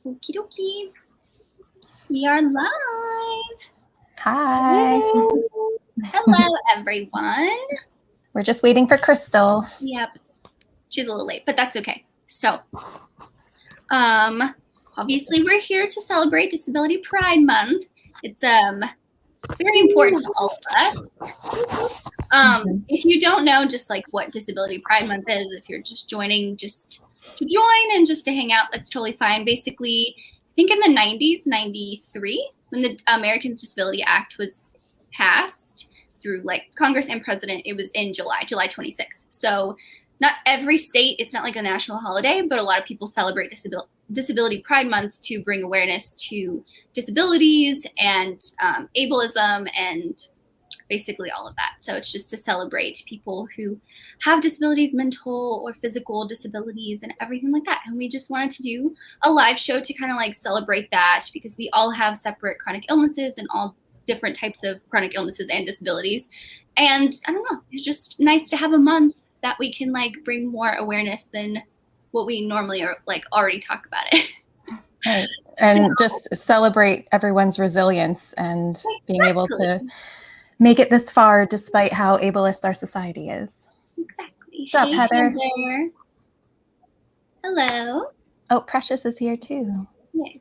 Okie dokie. We are live. Hi. Hello, everyone. We're just waiting for Crystal. Yep. She's a little late, but that's okay. So, obviously we're here to celebrate Disability Pride Month. It's very important to all of us. If you don't know just like what Disability Pride Month is, if you're just joining just to join and just to hang out, that's totally fine. Basically, I think in the 90s, 93, when the Americans Disability Act was passed through like Congress and President, it was in July 26th. So not every state, it's not like a national holiday, but a lot of people celebrate Disability Pride Month to bring awareness to disabilities and ableism and basically all of that. So it's just to celebrate people who have disabilities, mental or physical disabilities and everything like that. And we just wanted to do a live show to kind of like celebrate that because we all have separate chronic illnesses and all different types of chronic illnesses and disabilities. And I don't know, it's just nice to have a month that we can like bring more awareness than what we normally are like already talk about it. Right. And just celebrate everyone's resilience and being able to make it this far despite how ableist our society is. Exactly. What's up, Heather? Heather. Hello. Oh, Precious is here too. Yeah.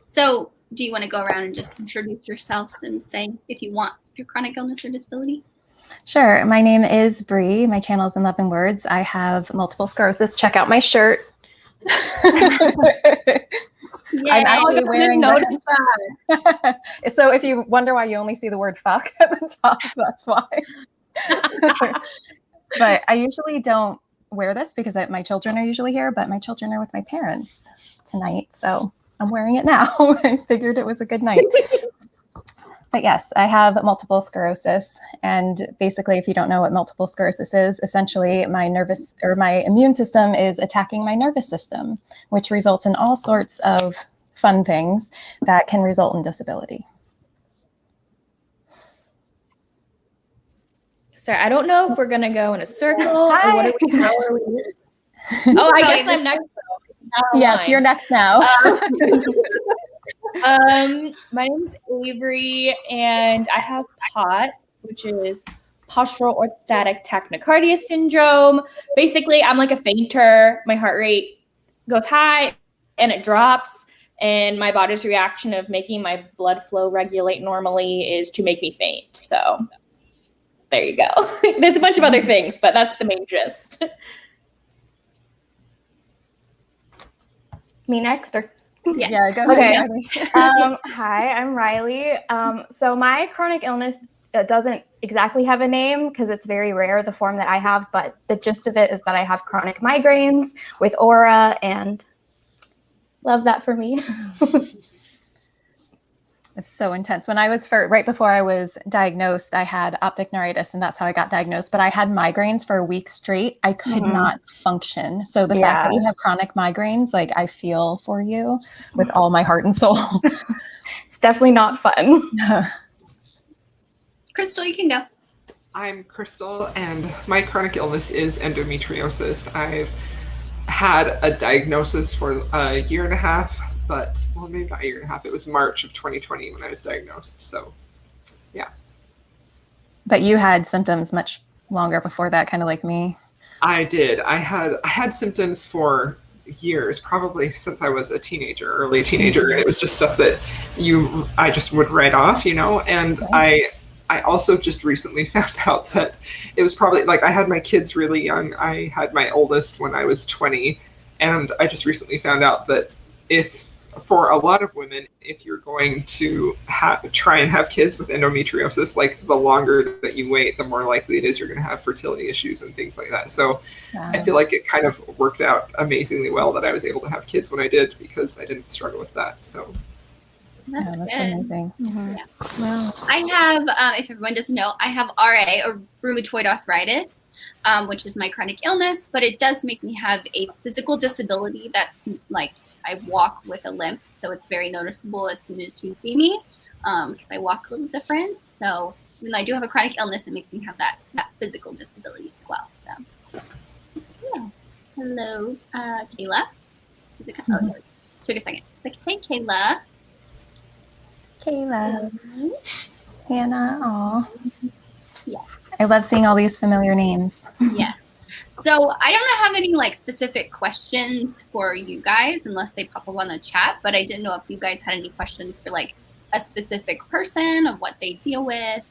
So do you want to go around and just introduce yourselves and say if you want your chronic illness or disability? Sure. My name is Bree. My channel is in Love and Words. I have multiple sclerosis. Check out my shirt. Yeah, I'm actually wearing notice that. So if you wonder why you only see the word fuck at the top, that's why. But I usually don't wear this because my children are usually here, but my children are with my parents tonight. So I'm wearing it now. I figured it was a good night. But yes, I have multiple sclerosis. And basically, if you don't know what multiple sclerosis is, essentially my immune system is attacking my nervous system, which results in all sorts of fun things that can result in disability. Sorry, I don't know if we're going to go in a circle or what are we doing? Oh, I guess I'm next. Yes, you're next now. My name is Avery, and I have POTS, which is postural orthostatic tachycardia syndrome. Basically, I'm like a fainter. My heart rate goes high and it drops, and my body's reaction of making my blood flow regulate normally is to make me faint. So there you go. There's a bunch of other things, but that's the main gist. Me next, or yeah, go ahead. Okay. Hi, I'm Riley. So my chronic illness doesn't exactly have a name because it's very rare, the form that I have, but the gist of it is that I have chronic migraines with aura, and love that for me. It's so intense. When I was right before I was diagnosed, I had optic neuritis, and that's how I got diagnosed. But I had migraines for a week straight. I could not function. So the fact that you have chronic migraines, like I feel for you with all my heart and soul. It's definitely not fun. Crystal, you can go. I'm Crystal, and my chronic illness is endometriosis. I've had a diagnosis for a year and a half. But, well, maybe not a year and a half. It was March of 2020 when I was diagnosed. So, yeah. But you had symptoms much longer before that, kind of like me. I did. I had symptoms for years, probably since I was a teenager, early teenager. And it was just stuff that I just would write off, you know. And I also just recently found out that it was probably, like, I had my kids really young. I had my oldest when I was 20. And I just recently found out that for a lot of women, if you're going to try and have kids with endometriosis, like the longer that you wait, the more likely it is you're going to have fertility issues and things like that. So I feel like it kind of worked out amazingly well that I was able to have kids when I did because I didn't struggle with that. So that's good. Amazing. Mm-hmm. Yeah. Wow. I have, if everyone doesn't know, I have RA, or rheumatoid arthritis, which is my chronic illness, but it does make me have a physical disability that's like, I walk with a limp, so it's very noticeable as soon as you see me, because I walk a little different. So even though I do have a chronic illness, it makes me have that physical disability as well. So yeah. Hello, Kayla. took a second. It's like, hey, Kayla. Kayla. Hannah. Aw. Yeah. I love seeing all these familiar names. Yeah. So I don't have any like specific questions for you guys unless they pop up on the chat, but I didn't know if you guys had any questions for like a specific person of what they deal with,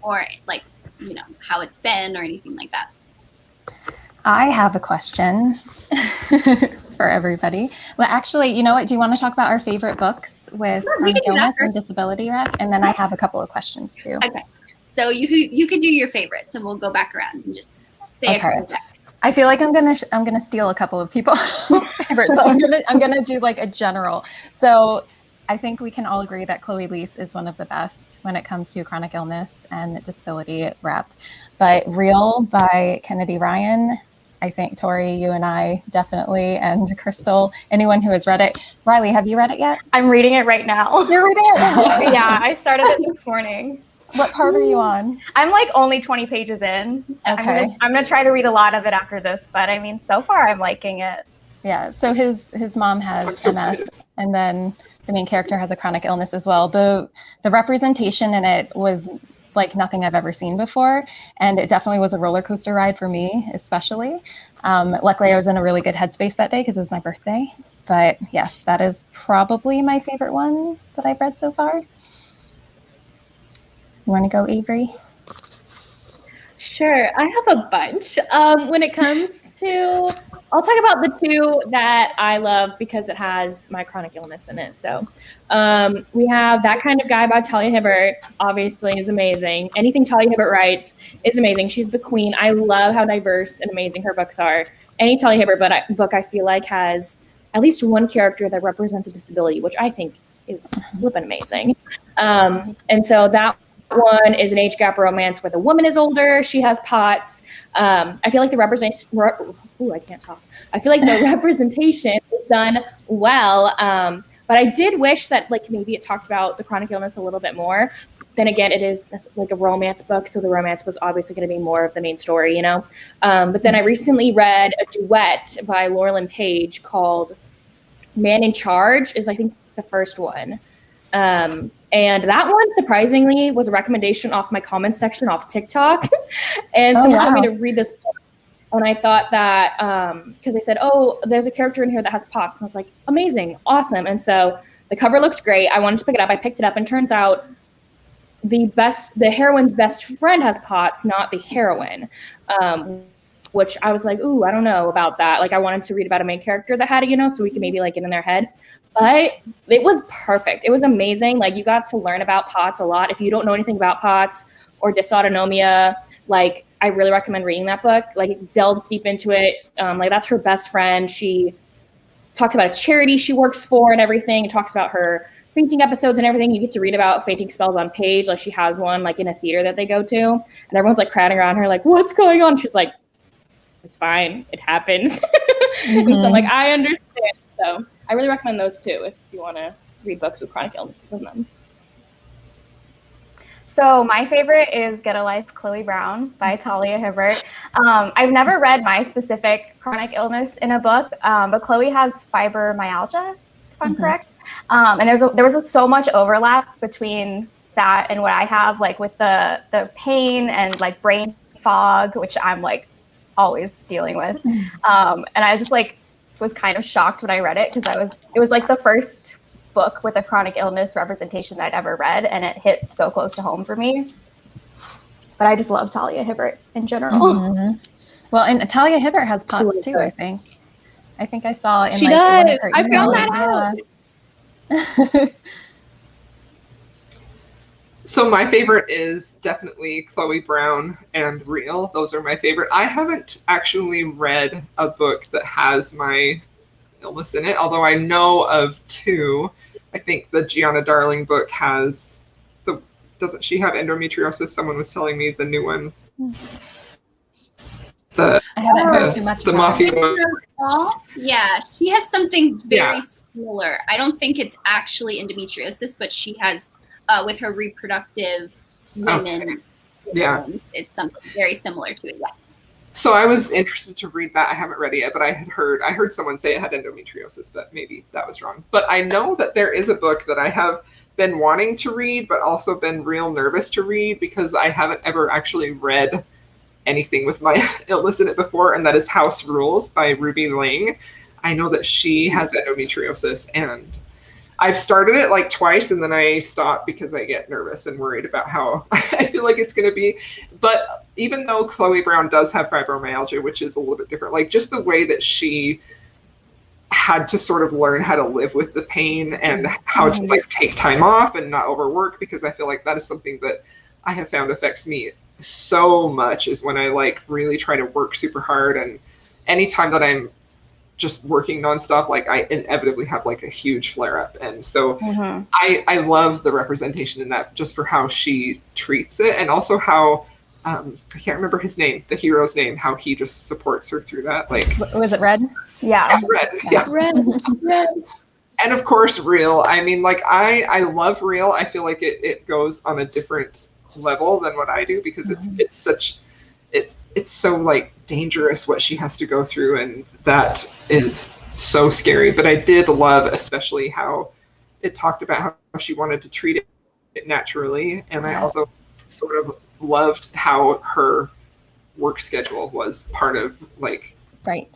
or like, you know, how it's been or anything like that. I have a question for everybody. Well, actually, you know what? Do you want to talk about our favorite books with chronic illness and disability rep? And then I have a couple of questions too. Okay. So you could do your favorites, and we'll go back around and just say a couple facts. I feel like I'm gonna steal a couple of people's favorites, so I'm gonna do like a general. So I think we can all agree that Chloe Liese is one of the best when it comes to chronic illness and disability rep. But Real by Kennedy Ryan, I think Tori, you and I definitely, and Crystal, anyone who has read it. Riley, have you read it yet? I'm reading it right now. You're reading it? Yeah, I started it this morning. What part are you on? I'm like only 20 pages in. Okay. I'm gonna try to read a lot of it after this, but I mean, so far I'm liking it. Yeah. So his mom has MS, and then the main character has a chronic illness as well. The representation in it was like nothing I've ever seen before, and it definitely was a roller coaster ride for me, especially. Luckily, I was in a really good headspace that day because it was my birthday. But yes, that is probably my favorite one that I've read so far. You want to go, Avery? Sure, I have a bunch. When it comes to, I'll talk about the two that I love because it has my chronic illness in it. So we have That Kind of Guy by Talia Hibbert, obviously is amazing. Anything Talia Hibbert writes is amazing. She's the queen. I love how diverse and amazing her books are. Any Talia Hibbert book I feel like has at least one character that represents a disability, which I think is flippin' amazing. And so that one is an age gap romance where the woman is older. She has POTS. I feel like the representation. I can't talk. I feel like the representation is done well. But I did wish that like maybe it talked about the chronic illness a little bit more. Then again, it is like a romance book, so the romance was obviously going to be more of the main story, you know. But then I recently read a duet by Laurelyn Page called "Man in Charge." Is I think the first one. And that one, surprisingly, was a recommendation off my comments section off TikTok. And someone told me to read this book. And I thought that, because they said, oh, there's a character in here that has POTS. And I was like, amazing, awesome. And so the cover looked great. I wanted to pick it up. I picked it up and turns out the heroine's best friend has POTS, not the heroine. Which I was like, ooh, I don't know about that. Like I wanted to read about a main character that had it, you know, so we could maybe like get in their head. But it was perfect. It was amazing. Like you got to learn about POTS a lot. If you don't know anything about POTS or dysautonomia, like I really recommend reading that book. Like it delves deep into it. Like that's her best friend. She talks about a charity she works for and everything. It talks about her fainting episodes and everything. You get to read about fainting spells on page. Like she has one like in a theater that they go to. And everyone's like crowding around her like, what's going on? She's like, it's fine. It happens. So I'm like, I understand. So I really recommend those two if you want to read books with chronic illnesses in them. So my favorite is Get a Life, Chloe Brown by Talia Hibbert. I've never read my specific chronic illness in a book, but Chloe has fibromyalgia, if I'm correct. And there was so much overlap between that and what I have, like with the pain and like brain fog, which I'm like always dealing with. And I just like was kind of shocked when I read it because it was like the first book with a chronic illness representation that I'd ever read, and it hit so close to home for me. But I just love Talia Hibbert in general. Well, and Talia Hibbert has POTS too, I think. I think I saw in she like does. one of her emails. I found that out. So my favorite is definitely Chloe Brown and Real. Those are my favorite. I haven't actually read a book that has my illness in it, although I know of two. I think the Gianna Darling book has doesn't she have endometriosis? Someone was telling me the new one. I haven't heard too much the about mafia it. Yeah, she has something very similar. I don't think it's actually endometriosis, but she has with her reproductive women. Yeah. It's something very similar to it. Yeah. So I was interested to read that. I haven't read it yet, but I heard someone say it had endometriosis, but maybe that was wrong. But I know that there is a book that I have been wanting to read, but also been real nervous to read because I haven't ever actually read anything with my illness in it before, and that is House Rules by Ruby Ling. I know that she has endometriosis, and I've started it like twice and then I stop because I get nervous and worried about how I feel like it's going to be. But even though Chloe Brown does have fibromyalgia, which is a little bit different, like just the way that she had to sort of learn how to live with the pain and how to like take time off and not overwork, because I feel like that is something that I have found affects me so much, is when I like really try to work super hard, and anytime that I'm just working nonstop, like I inevitably have like a huge flare up. And so I love the representation in that, just for how she treats it, and also how I can't remember his name, the hero's name, how he just supports her through that. Like, was it Red? Yeah. Red. Yeah. Red. And of course, Real. I mean, like I love Real. I feel like it goes on a different level than what I do, because it's so like dangerous what she has to go through, and that is so scary. But I did love especially how it talked about how she wanted to treat it naturally, and I also sort of loved how her work schedule was part of like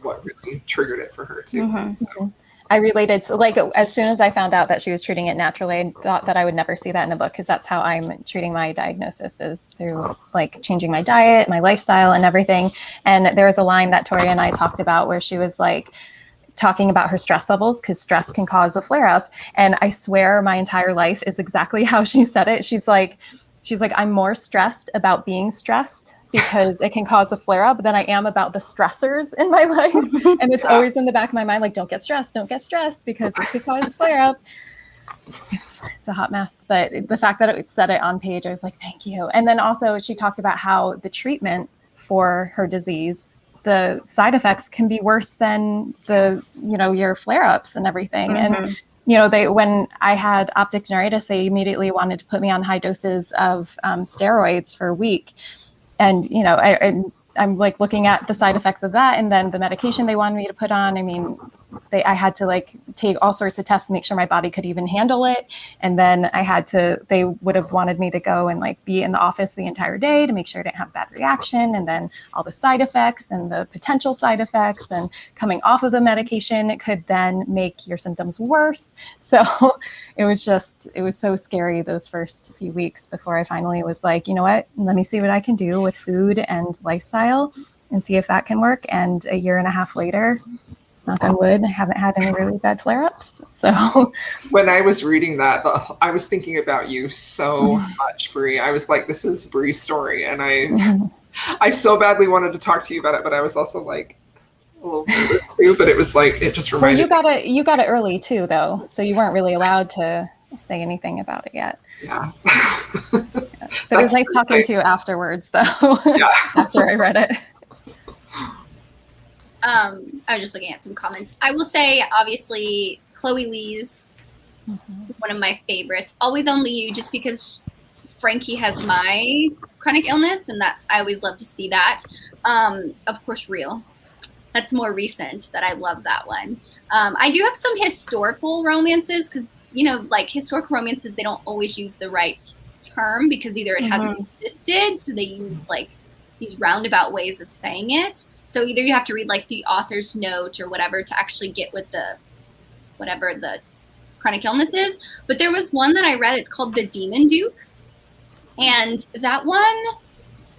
what really triggered it for her too. So. I related to, like, as soon as I found out that she was treating it naturally, I thought that I would never see that in a book, because that's how I'm treating my diagnosis, is through like changing my diet, my lifestyle and everything. And there was a line that Tori and I talked about where she was like talking about her stress levels, because stress can cause a flare up. And I swear my entire life is exactly how she said it. She's like, I'm more stressed about being stressed, because it can cause a flare up, than I am about the stressors in my life. And it's always in the back of my mind, like, don't get stressed, because it could cause a flare up. It's a hot mess. But the fact that it said it on page, I was like, thank you. And then also she talked about how the treatment for her disease, the side effects can be worse than your flare ups and everything. And when I had optic neuritis, they immediately wanted to put me on high doses of steroids for a week. And, I'm like looking at the side effects of that, and then the medication they wanted me to put on. I mean, I had to like take all sorts of tests to make sure my body could even handle it. And then they would have wanted me to go and like be in the office the entire day to make sure I didn't have a bad reaction. And then all the side effects and the potential side effects, and coming off of the medication, it could then make your symptoms worse. So it was so scary those first few weeks before I finally was like, you know what, let me see what I can do with food and lifestyle and see if that can work. And a year and a half later, knock on wood, I haven't had any really bad flare-ups. So when I was reading that, I was thinking about you so much, Bree. I was like, this is Bree's story, and I so badly wanted to talk to you about it, but I was also like a little nervous too. But it was like, it just reminded me. You got it early too, though, so you weren't really allowed to say anything about it yet. Yeah. But it was nice talking to you afterwards, though. Yeah. After I read it. I was just looking at some comments. I will say, obviously, Chloe Liese, one of my favorites. Always Only You, just because Frankie has my chronic illness, and I always love to see that. Of course, Real. That's more recent, that I love that one. I do have some historical romances, because, like historical romances, they don't always use the right term, because either it hasn't existed, so they use like these roundabout ways of saying it. So either you have to read like the author's note or whatever to actually get with whatever the chronic illness is. But there was one that I read, it's called The Demon Duke. And that one,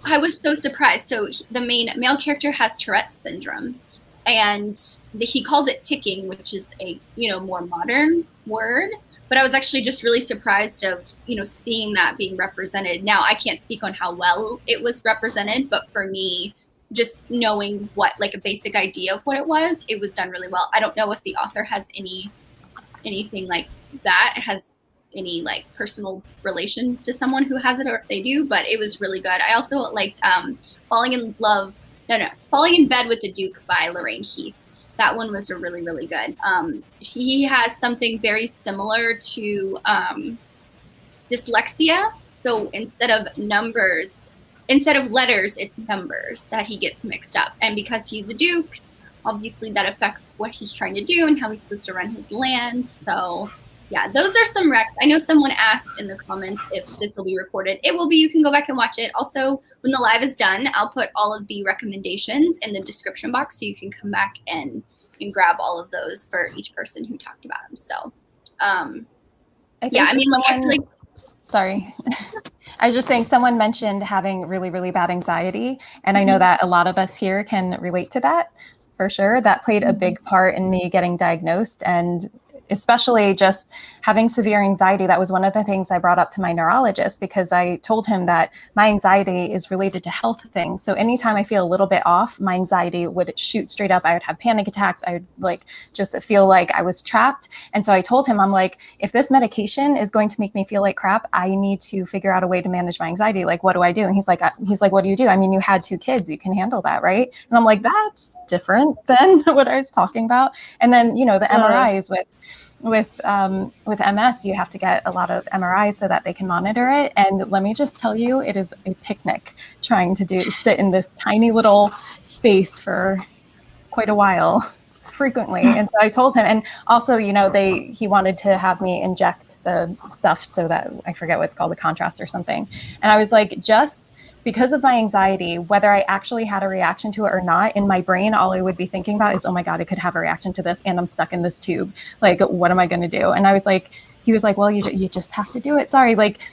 I was so surprised. So the main male character has Tourette's syndrome, and he calls it ticking, which is a, more modern word. But I was actually just really surprised of, seeing that being represented. Now, I can't speak on how well it was represented, but for me, just knowing what, like a basic idea of what it was done really well. I don't know if the author has anything like that, has any like personal relation to someone who has it, or if they do, but it was really good. I also liked Falling in Bed with the Duke by Lorraine Heath. That one was really, really good. He has something very similar to dyslexia. So instead of numbers instead of letters, it's numbers that he gets mixed up. And because he's a duke, obviously that affects what he's trying to do and how he's supposed to run his land. So yeah, those are some recs. I know someone asked in the comments if this will be recorded. It will be. You can go back and watch it. Also, when the live is done, I'll put all of the recommendations in the description box so you can come back and grab all of those for each person who talked about them. So sorry. I was just saying, someone mentioned having really, really bad anxiety. And I know that a lot of us here can relate to that for sure. That played a big part in me getting diagnosed, and especially just having severe anxiety. That was one of the things I brought up to my neurologist, because I told him that my anxiety is related to health things. So anytime I feel a little bit off, my anxiety would shoot straight up. I would have panic attacks. I would like just feel like I was trapped. And so I told him, I'm like, if this medication is going to make me feel like crap, I need to figure out a way to manage my anxiety. Like, what do I do? And he's like, what do you do? I mean, you had 2 kids, you can handle that, right? And I'm like, that's different than what I was talking about. And then, you know, the MRIs with MS, you have to get a lot of MRIs so that they can monitor it. And let me just tell you, it is a picnic trying to sit in this tiny little space for quite a while, frequently. And so I told him, and also, you know, he wanted to have me inject the stuff so that, I forget what it's called, a contrast or something. And I was like, just because of my anxiety, whether I actually had a reaction to it or not, in my brain, all I would be thinking about is, oh my God, I could have a reaction to this and I'm stuck in this tube. Like, what am I going to do? And I was like, he was like, well, you just have to do it. Sorry. Like,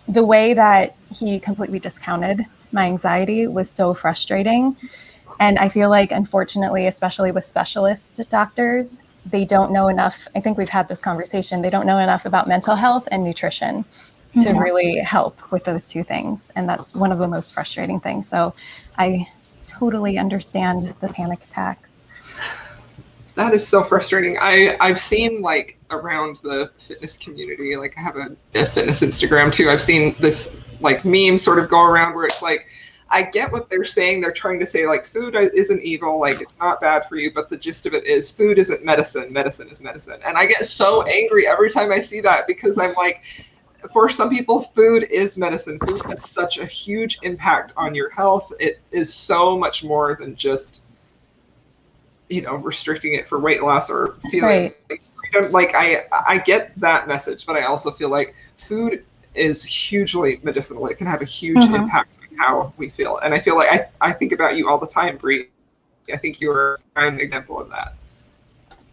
the way that he completely discounted my anxiety was so frustrating. And I feel like, unfortunately, especially with specialist doctors, they don't know enough. I think we've had this conversation. They don't know enough about mental health and nutrition to really help with those 2 things. And that's one of the most frustrating things. So I totally understand the panic attacks. That is so frustrating. I've seen, like, around the fitness community, like, I have a fitness Instagram too. I've seen this, like, meme sort of go around where it's like, I get what they're saying. They're trying to say, like, food isn't evil, like, it's not bad for you, but the gist of it is food isn't medicine. Medicine is medicine. And I get so angry every time I see that, because I'm like, for some people, food is medicine. Food has such a huge impact on your health. It is so much more than just, you know, restricting it for weight loss or feeling freedom. Like, I get that message, but I also feel like food is hugely medicinal. It can have a huge impact on how we feel. And I feel like I think about you all the time, Bree. I think you're an example of that.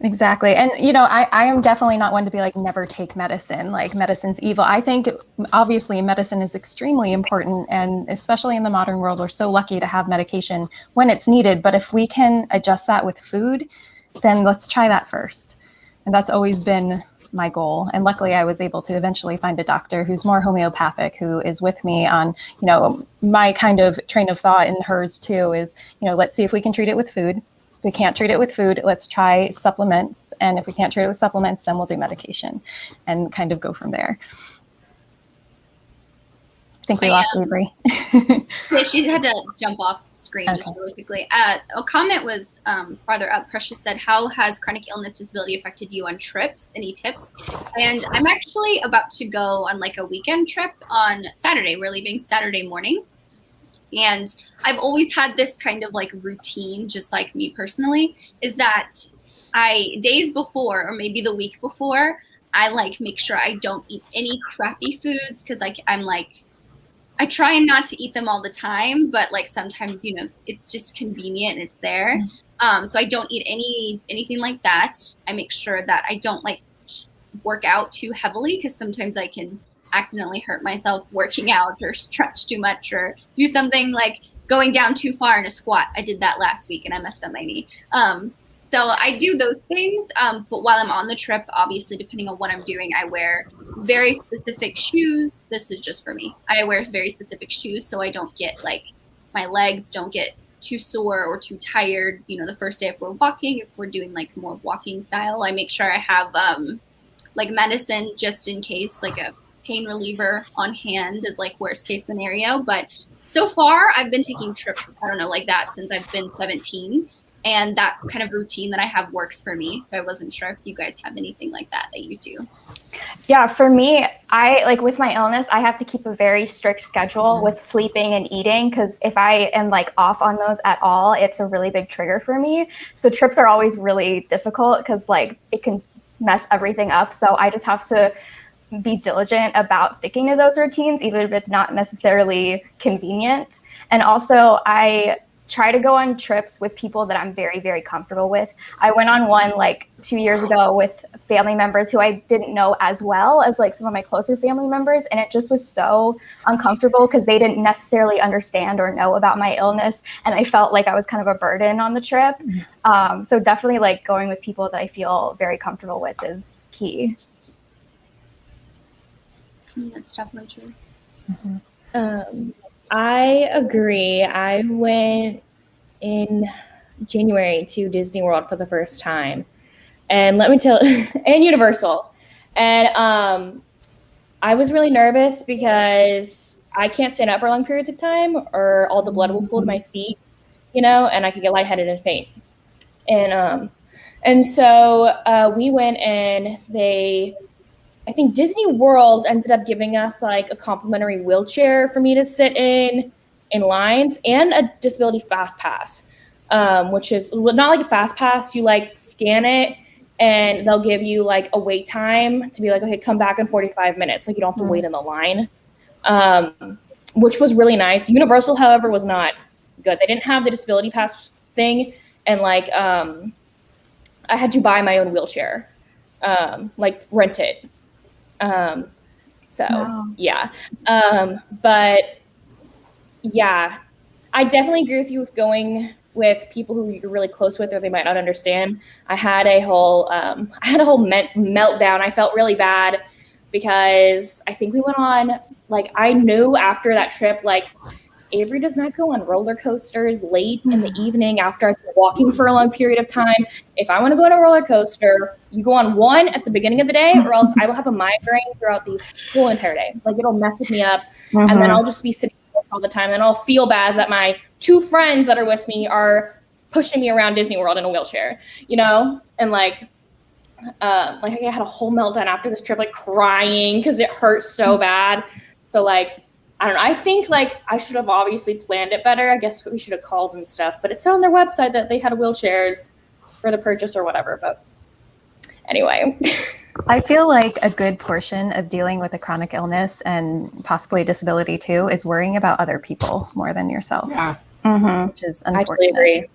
Exactly. And, you know, I am definitely not one to be like, never take medicine, like medicine's evil. I think obviously medicine is extremely important. And especially in the modern world, we're so lucky to have medication when it's needed. But if we can adjust that with food, then let's try that first. And that's always been my goal. And luckily I was able to eventually find a doctor who's more homeopathic, who is with me on, you know, my kind of train of thought, and hers too is, you know, let's see if we can treat it with food. If we can't treat it with food, let's try supplements. And if we can't treat it with supplements, then we'll do medication and kind of go from there. I think we lost Avery. Yeah, she had to jump off screen just really quickly. A comment was farther up. Precious said, how has chronic illness disability affected you on trips? Any tips? And I'm actually about to go on like a weekend trip on Saturday. We're leaving Saturday morning. And I've always had this kind of like routine, just like me personally, is that days before, or maybe the week before, I like make sure I don't eat any crappy foods, because I'm like, I try not to eat them all the time, but like sometimes, you know, it's just convenient and it's there. So I don't eat anything like that. I make sure that I don't like work out too heavily, because sometimes I can accidentally hurt myself working out or stretch too much or do something like going down too far in a squat. I did that last week and I messed up my knee. So I do those things. But while I'm on the trip, obviously, depending on what I'm doing, I wear very specific shoes. This is just for me. I wear very specific shoes so I don't get like, my legs don't get too sore or too tired. You know, the first day if we're walking, if we're doing like more walking style, I make sure I have like medicine just in case, like a pain reliever on hand is like worst case scenario. But so far I've been taking trips, I don't know, like that since I've been 17. And that kind of routine that I have works for me. So I wasn't sure if you guys have anything like that you do. Yeah, for me, I like with my illness, I have to keep a very strict schedule with sleeping and eating, because if I am like off on those at all, it's a really big trigger for me. So trips are always really difficult because like it can mess everything up. So I just have to be diligent about sticking to those routines, even if it's not necessarily convenient. And also I try to go on trips with people that I'm very, very comfortable with. I went on one like 2 years ago with family members who I didn't know as well as like some of my closer family members. And it just was so uncomfortable because they didn't necessarily understand or know about my illness. And I felt like I was kind of a burden on the trip. So definitely like going with people that I feel very comfortable with is key. That's definitely true. I agree. I went in January to Disney World for the first time. And let me tell and Universal. And I was really nervous because I can't stand up for long periods of time or all the blood will pool to my feet, and I could get lightheaded and faint. And so we went and I think Disney World ended up giving us like a complimentary wheelchair for me to sit in lines and a disability fast pass, which is not like a fast pass. You like scan it and they'll give you like a wait time to be like, okay, come back in 45 minutes. Like you don't have to wait in the line, which was really nice. Universal, however, was not good. They didn't have the disability pass thing. And like, I had to buy my own wheelchair, like rent it. Yeah. But yeah, I definitely agree with you with going with people who you're really close with or they might not understand. I had a whole meltdown. I felt really bad because I think we went on, like, I knew after that trip, like, Avery does not go on roller coasters late in the evening after I've been walking for a long period of time. If I want to go on a roller coaster, you go on one at the beginning of the day, or else I will have a migraine throughout the whole entire day. Like it'll mess with me up, and then I'll just be sitting all the time, and I'll feel bad that my two friends that are with me are pushing me around Disney World in a wheelchair, and like I had a whole meltdown after this trip, like crying because it hurt so bad. So like, I don't know. I think like I should have obviously planned it better. I guess we should have called and stuff, but it said on their website that they had wheelchairs for the purchase or whatever. But anyway. I feel like a good portion of dealing with a chronic illness and possibly a disability too is worrying about other people more than yourself. Yeah. Which is unfortunate. I totally agree.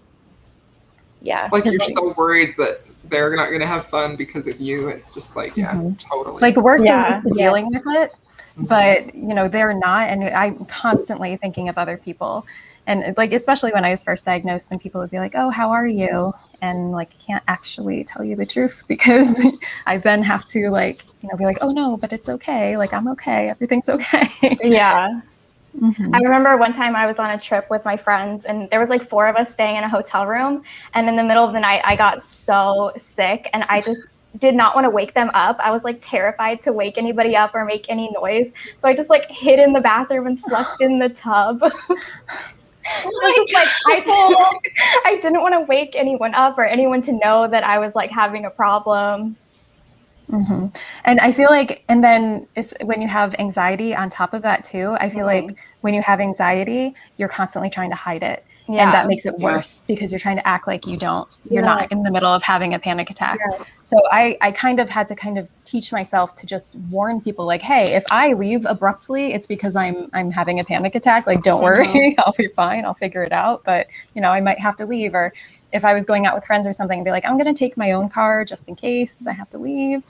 Yeah. Like you're so worried that they're not going to have fun because of you. It's just like, totally. Like we're so used to dealing with it. But, they're not. And I'm constantly thinking of other people. And like, especially when I was first diagnosed, and people would be like, oh, how are you? And like, I can't actually tell you the truth because I then have to like, be like, oh no, but it's okay. Like, I'm okay. Everything's okay. Yeah. I remember one time I was on a trip with my friends and there was like 4 of us staying in a hotel room. And in the middle of the night, I got so sick and I just did not want to wake them up. I was like terrified to wake anybody up or make any noise. So I just like hid in the bathroom and slept in the tub. I didn't want to wake anyone up or anyone to know that I was like having a problem. And I feel like, and then when you have anxiety on top of that too, I feel like when you have anxiety, you're constantly trying to hide it. Yeah. And that makes it worse because you're trying to act like you're not in the middle of having a panic attack. Yes. So I kind of had to teach myself to just warn people like, hey, if I leave abruptly, it's because I'm having a panic attack. Like, don't worry, I'll be fine. I'll figure it out. But, I might have to leave. Or if I was going out with friends or something, I'd be like, I'm going to take my own car just in case I have to leave.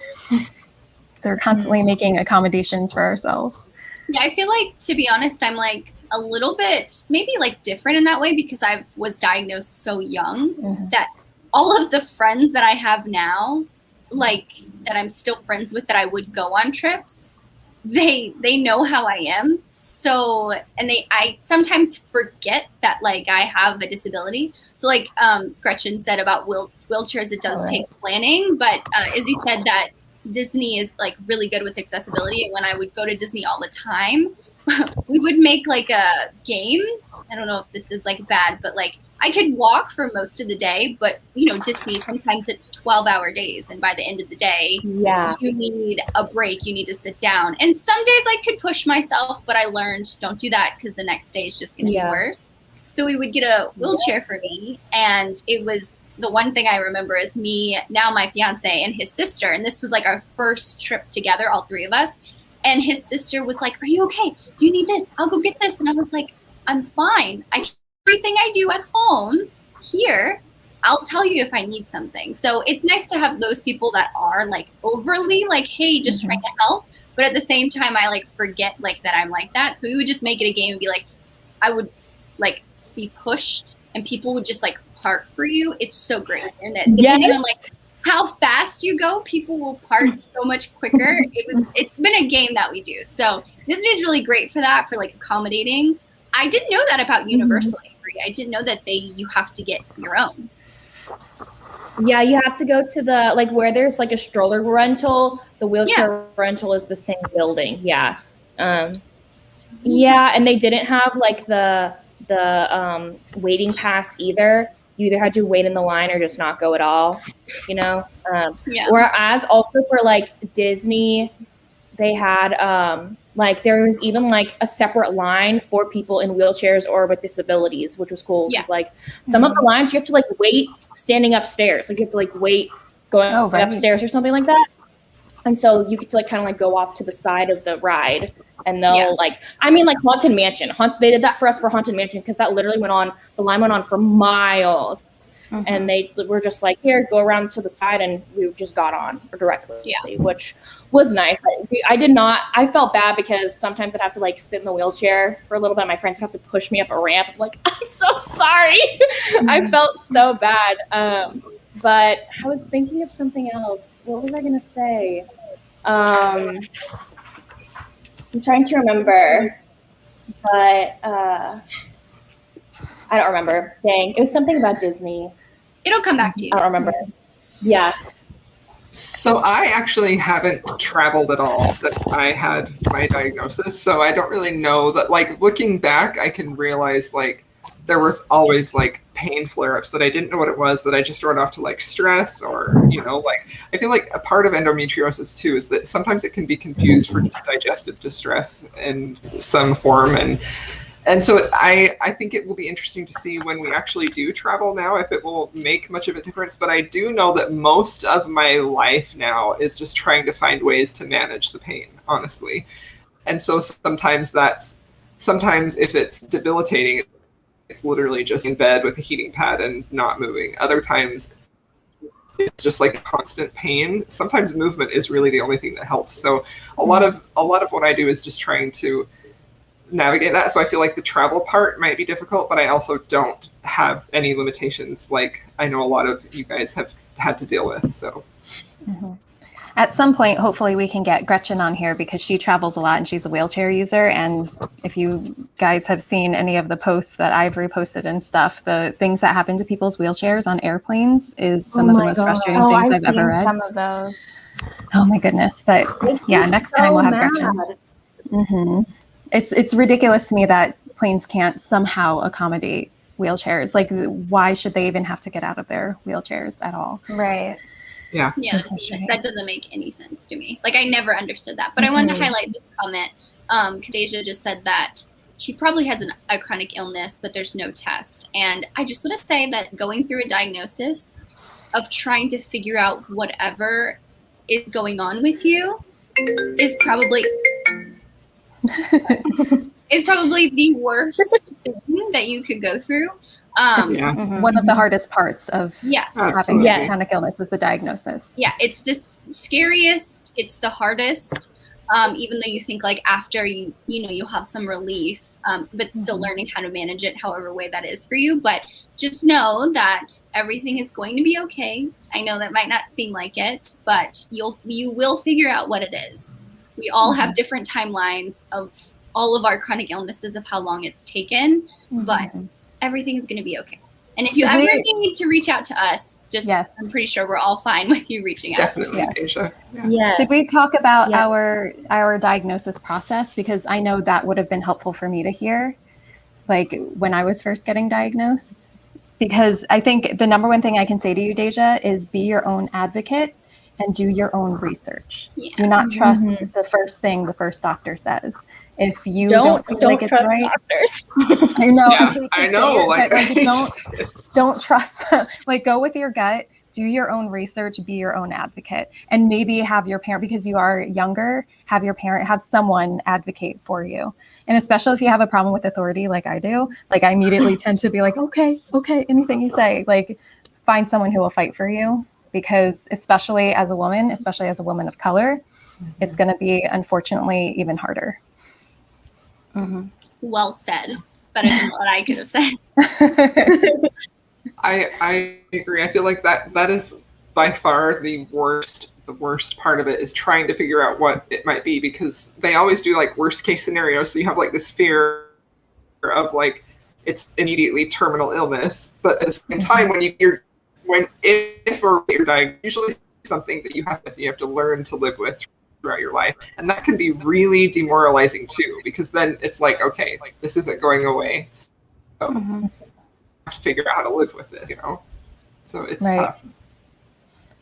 So we're constantly making accommodations for ourselves. Yeah, I feel like, to be honest, I'm like a little bit maybe like different in that way because I was diagnosed so young that all of the friends that I have now, like that I'm still friends with that I would go on trips, they know how I am. So, and I sometimes forget that like I have a disability. So like Gretchen said about wheelchairs, it does take planning, but Izzy said that Disney is like really good with accessibility. And when I would go to Disney all the time, we would make like a game. I don't know if this is like bad, but like I could walk for most of the day, but Disney, sometimes it's 12-hour days, and by the end of the day, you need a break, you need to sit down. And some days I could push myself, but I learned don't do that because the next day is just going to be worse. So we would get a wheelchair for me, and it was the one thing I remember is me, now my fiance, and his sister, and this was like our first trip together, all three of us, and his sister was like, "Are you okay? Do you need this? I'll go get this." And I was like, "I'm fine. Everything I do at home here, I'll tell you if I need something." So it's nice to have those people that are like overly like, "Hey, just trying to help," but at the same time, I like forget like that I'm like that. So we would just make it a game and be like, I would like be pushed and people would just like park for you. It's so great. And depending on like how fast you go, people will park so much quicker. It's been a game that we do. So Disney is really great for that, for like accommodating. I didn't know that about Universal Avery. I didn't know that you have to get your own. Yeah, you have to go to the like where there's like a stroller rental. The wheelchair rental is the same building. Yeah. Yeah, and they didn't have like the waiting pass either. You either had to wait in the line or just not go at all, Whereas also for like Disney, they had like there was even like a separate line for people in wheelchairs or with disabilities, which was cool. Because like some of the lines you have to like wait standing upstairs. Like you have to like wait going upstairs or something like that. And so you get to like kind of like go off to the side of the ride, and they'll like Haunted Mansion. They did that for us for Haunted Mansion because that literally the line went on for miles, and they were just like, "Here, go around to the side," and we just got on directly, which was nice. I felt bad because sometimes I'd have to like sit in the wheelchair for a little bit. My friends would have to push me up a ramp. I'm like, I'm so sorry. I felt so bad. But I was thinking of something else. What was I going to say? I'm trying to remember, but I don't remember. Dang, it was something about Disney. It'll come back to you. I don't remember. Yeah. So I actually haven't traveled at all since I had my diagnosis. So I don't really know that, like, looking back, I can realize like there was always like pain flare-ups that I didn't know what it was, that I just wrote off to like stress, or like I feel like a part of endometriosis too is that sometimes it can be confused for just digestive distress in some form, and so I think it will be interesting to see when we actually do travel now if it will make much of a difference. But I do know that most of my life now is just trying to find ways to manage the pain, honestly. And so sometimes if it's debilitating, it's literally just in bed with a heating pad and not moving. Other times it's just like constant pain. Sometimes movement is really the only thing that helps. So a lot of what I do is just trying to navigate that. So I feel like the travel part might be difficult, but I also don't have any limitations like I know a lot of you guys have had to deal with. So at some point, hopefully we can get Gretchen on here because she travels a lot and she's a wheelchair user. And if you guys have seen any of the posts that I've reposted and stuff, the things that happen to people's wheelchairs on airplanes is some of the most frustrating things I've ever read. Some of those. Oh my goodness. But yeah, next time we'll have Gretchen. It's ridiculous to me that planes can't somehow accommodate wheelchairs. Like, why should they even have to get out of their wheelchairs at all? Right. Yeah, that doesn't make any sense to me. Like, I never understood that. But I wanted to highlight this comment. Kadeja just said that she probably has a chronic illness, but there's no test. And I just want to say that going through a diagnosis of trying to figure out whatever is going on with you is probably the worst thing that you could go through. One of the hardest parts of having chronic illness is the diagnosis. Yeah, it's the scariest. It's the hardest. Even though you think like after you'll have some relief, but still learning how to manage it, however way that is for you. But just know that everything is going to be okay. I know that might not seem like it, but you will figure out what it is. We all have different timelines of all of our chronic illnesses of how long it's taken, but everything is going to be okay. And if you ever need to reach out to us, I'm pretty sure we're all fine with you reaching out. Definitely, Asia. Should we talk about our diagnosis process? Because I know that would have been helpful for me to hear, like when I was first getting diagnosed. Because I think the number one thing I can say to you, Deja, is be your own advocate and do your own research. Yeah. Do not trust the first thing the first doctor says. If you Don't feel like it's trust right, doctors. I know. Yeah, I hate to I know. say it, but like, don't trust them. Like, go with your gut. Do your own research, be your own advocate, and maybe have your parent, because you are younger, have someone advocate for you. And especially if you have a problem with authority, like I do, like I immediately tend to be like, okay, anything you say, like find someone who will fight for you, because especially as a woman of color, it's going to be, unfortunately, even harder. Well said. It's better than what I could have said. I agree. I feel like that is by far the worst part of it, is trying to figure out what it might be, because they always do like worst case scenarios. So you have like this fear of like it's immediately terminal illness, but at the same time, if you're diagnosed, usually something that you have to learn to live with throughout your life, and that can be really demoralizing too, because then it's like, okay, like this isn't going away, so I have to figure out how to live with it, so it's tough.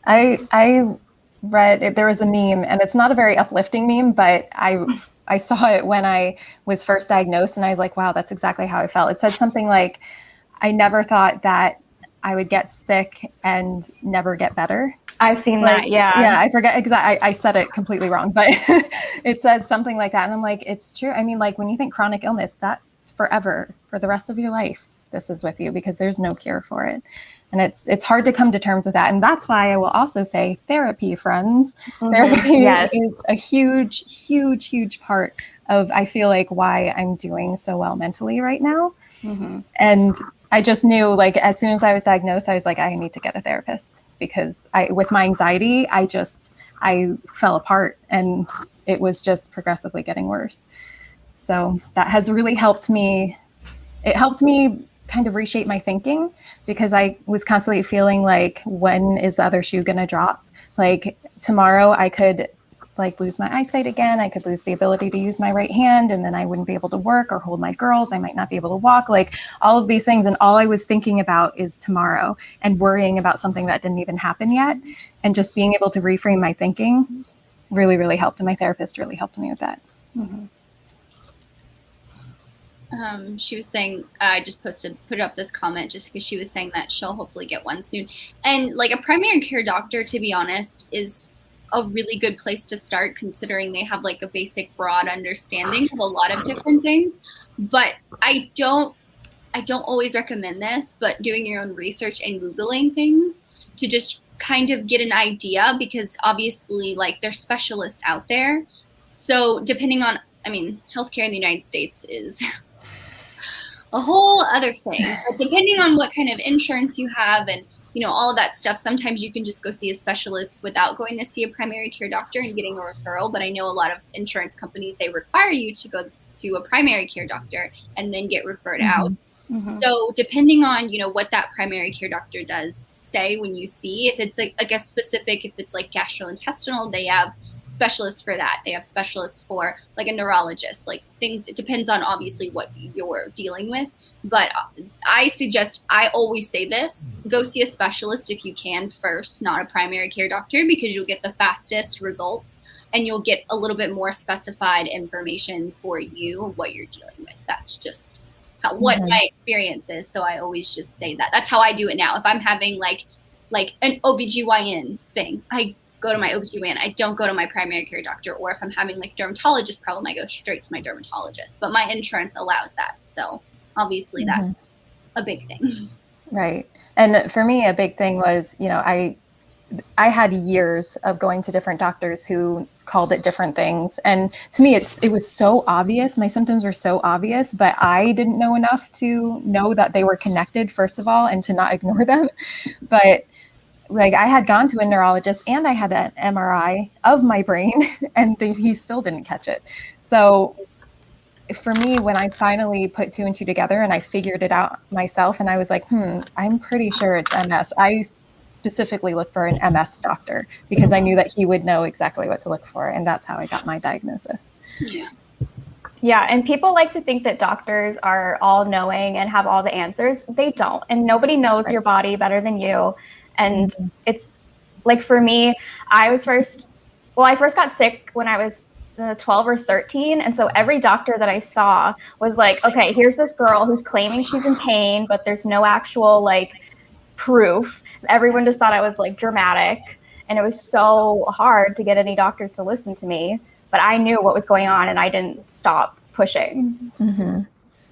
I read, there was a meme, and it's not a very uplifting meme, but I saw it when I was first diagnosed, and I was like, wow, that's exactly how I felt. It said something like, I never thought that I would get sick and never get better. I've seen that, yeah. Yeah, I forget exactly. I said it completely wrong, but it said something like that. And I'm like, it's true. I mean, like when you think chronic illness, that forever, for the rest of your life, this is with you, because there's no cure for it. And it's hard to come to terms with that. And that's why I will also say therapy, friends. Therapy is a huge, huge, huge part of, I feel like, why I'm doing so well mentally right now. And I just knew, like, as soon as I was diagnosed, I was like, I need to get a therapist, because with my anxiety, I fell apart, and it was just progressively getting worse. So that has really helped me. It helped me kind of reshape my thinking, because I was constantly feeling like, when is the other shoe going to drop? Like tomorrow I could like lose my eyesight again. I could lose the ability to use my right hand, and then I wouldn't be able to work or hold my girls. I might not be able to walk, like all of these things. And all I was thinking about is tomorrow, and worrying about something that didn't even happen yet. And just being able to reframe my thinking really, really helped. And my therapist really helped me with that. She was saying, I just put up this comment just because she was saying that she'll hopefully get one soon. And like a primary care doctor, to be honest, is a really good place to start, considering they have like a basic broad understanding of a lot of different things. But I don't always recommend this, but doing your own research and Googling things to just kind of get an idea, because obviously like there's specialists out there. So depending on, I mean, healthcare in the United States is a whole other thing. But depending on what kind of insurance you have and, all of that stuff, sometimes you can just go see a specialist without going to see a primary care doctor and getting a referral. But I know a lot of insurance companies, they require you to go to a primary care doctor and then get referred out. So depending on, what that primary care doctor does say when you see, if it's like a specific, if it's like gastrointestinal, they have specialists for that. They have specialists for like a neurologist, like things. It depends on obviously what you're dealing with. But I always say this, go see a specialist if you can first, not a primary care doctor, because you'll get the fastest results and you'll get a little bit more specified information for you, what you're dealing with. That's just what my experience is. So I always just say that. That's how I do it now. If I'm having like an OBGYN thing, I go to my OBGYN. I don't go to my primary care doctor. Or if I'm having like dermatologist problem, I go straight to my dermatologist. But my insurance allows that. So obviously that's a big thing. Right. And for me, a big thing was, I had years of going to different doctors who called it different things. And to me, it was so obvious. My symptoms were so obvious, but I didn't know enough to know that they were connected, first of all, and to not ignore them. But like I had gone to a neurologist and I had an MRI of my brain, and he still didn't catch it. So for me, when I finally put two and two together and I figured it out myself, and I was like, I'm pretty sure it's MS. I specifically looked for an MS doctor because I knew that he would know exactly what to look for. And that's how I got my diagnosis. Yeah, and people like to think that doctors are all knowing and have all the answers. They don't. And nobody knows your body better than you. And it's like, for me, I first got sick when I was 12 or 13. And so every doctor that I saw was like, okay, here's this girl who's claiming she's in pain, but there's no actual like proof. Everyone just thought I was like dramatic. And it was so hard to get any doctors to listen to me. But I knew what was going on and I didn't stop pushing. Mm-hmm.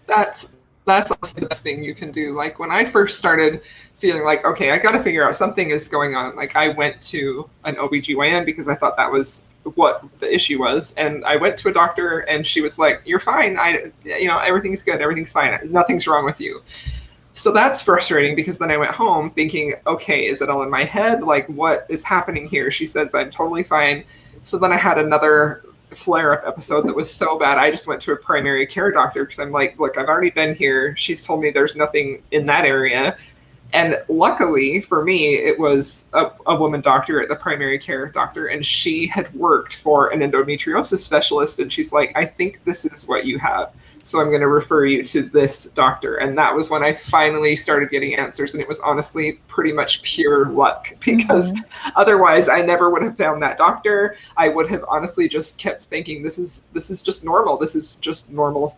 That's honestly the best thing you can do. Like when I first started feeling like, okay, I got to figure out something is going on. Like I went to an OBGYN because I thought that was what the issue was. And I went to a doctor and she was like, you're fine. Everything's good. Everything's fine. Nothing's wrong with you. So that's frustrating because then I went home thinking, okay, is it all in my head? Like what is happening here? She says I'm totally fine. So then I had another flare-up episode that was so bad I just went to a primary care doctor because I'm like, look, I've already been here. She's told me there's nothing in that area. And luckily for me, it was a woman doctor at the primary care doctor, and she had worked for an endometriosis specialist, and she's like, I think this is what you have, so I'm going to refer you to this doctor. And that was when I finally started getting answers, and it was honestly pretty much pure luck because otherwise I never would have found that doctor. I would have honestly just kept thinking this is just normal. This is just normal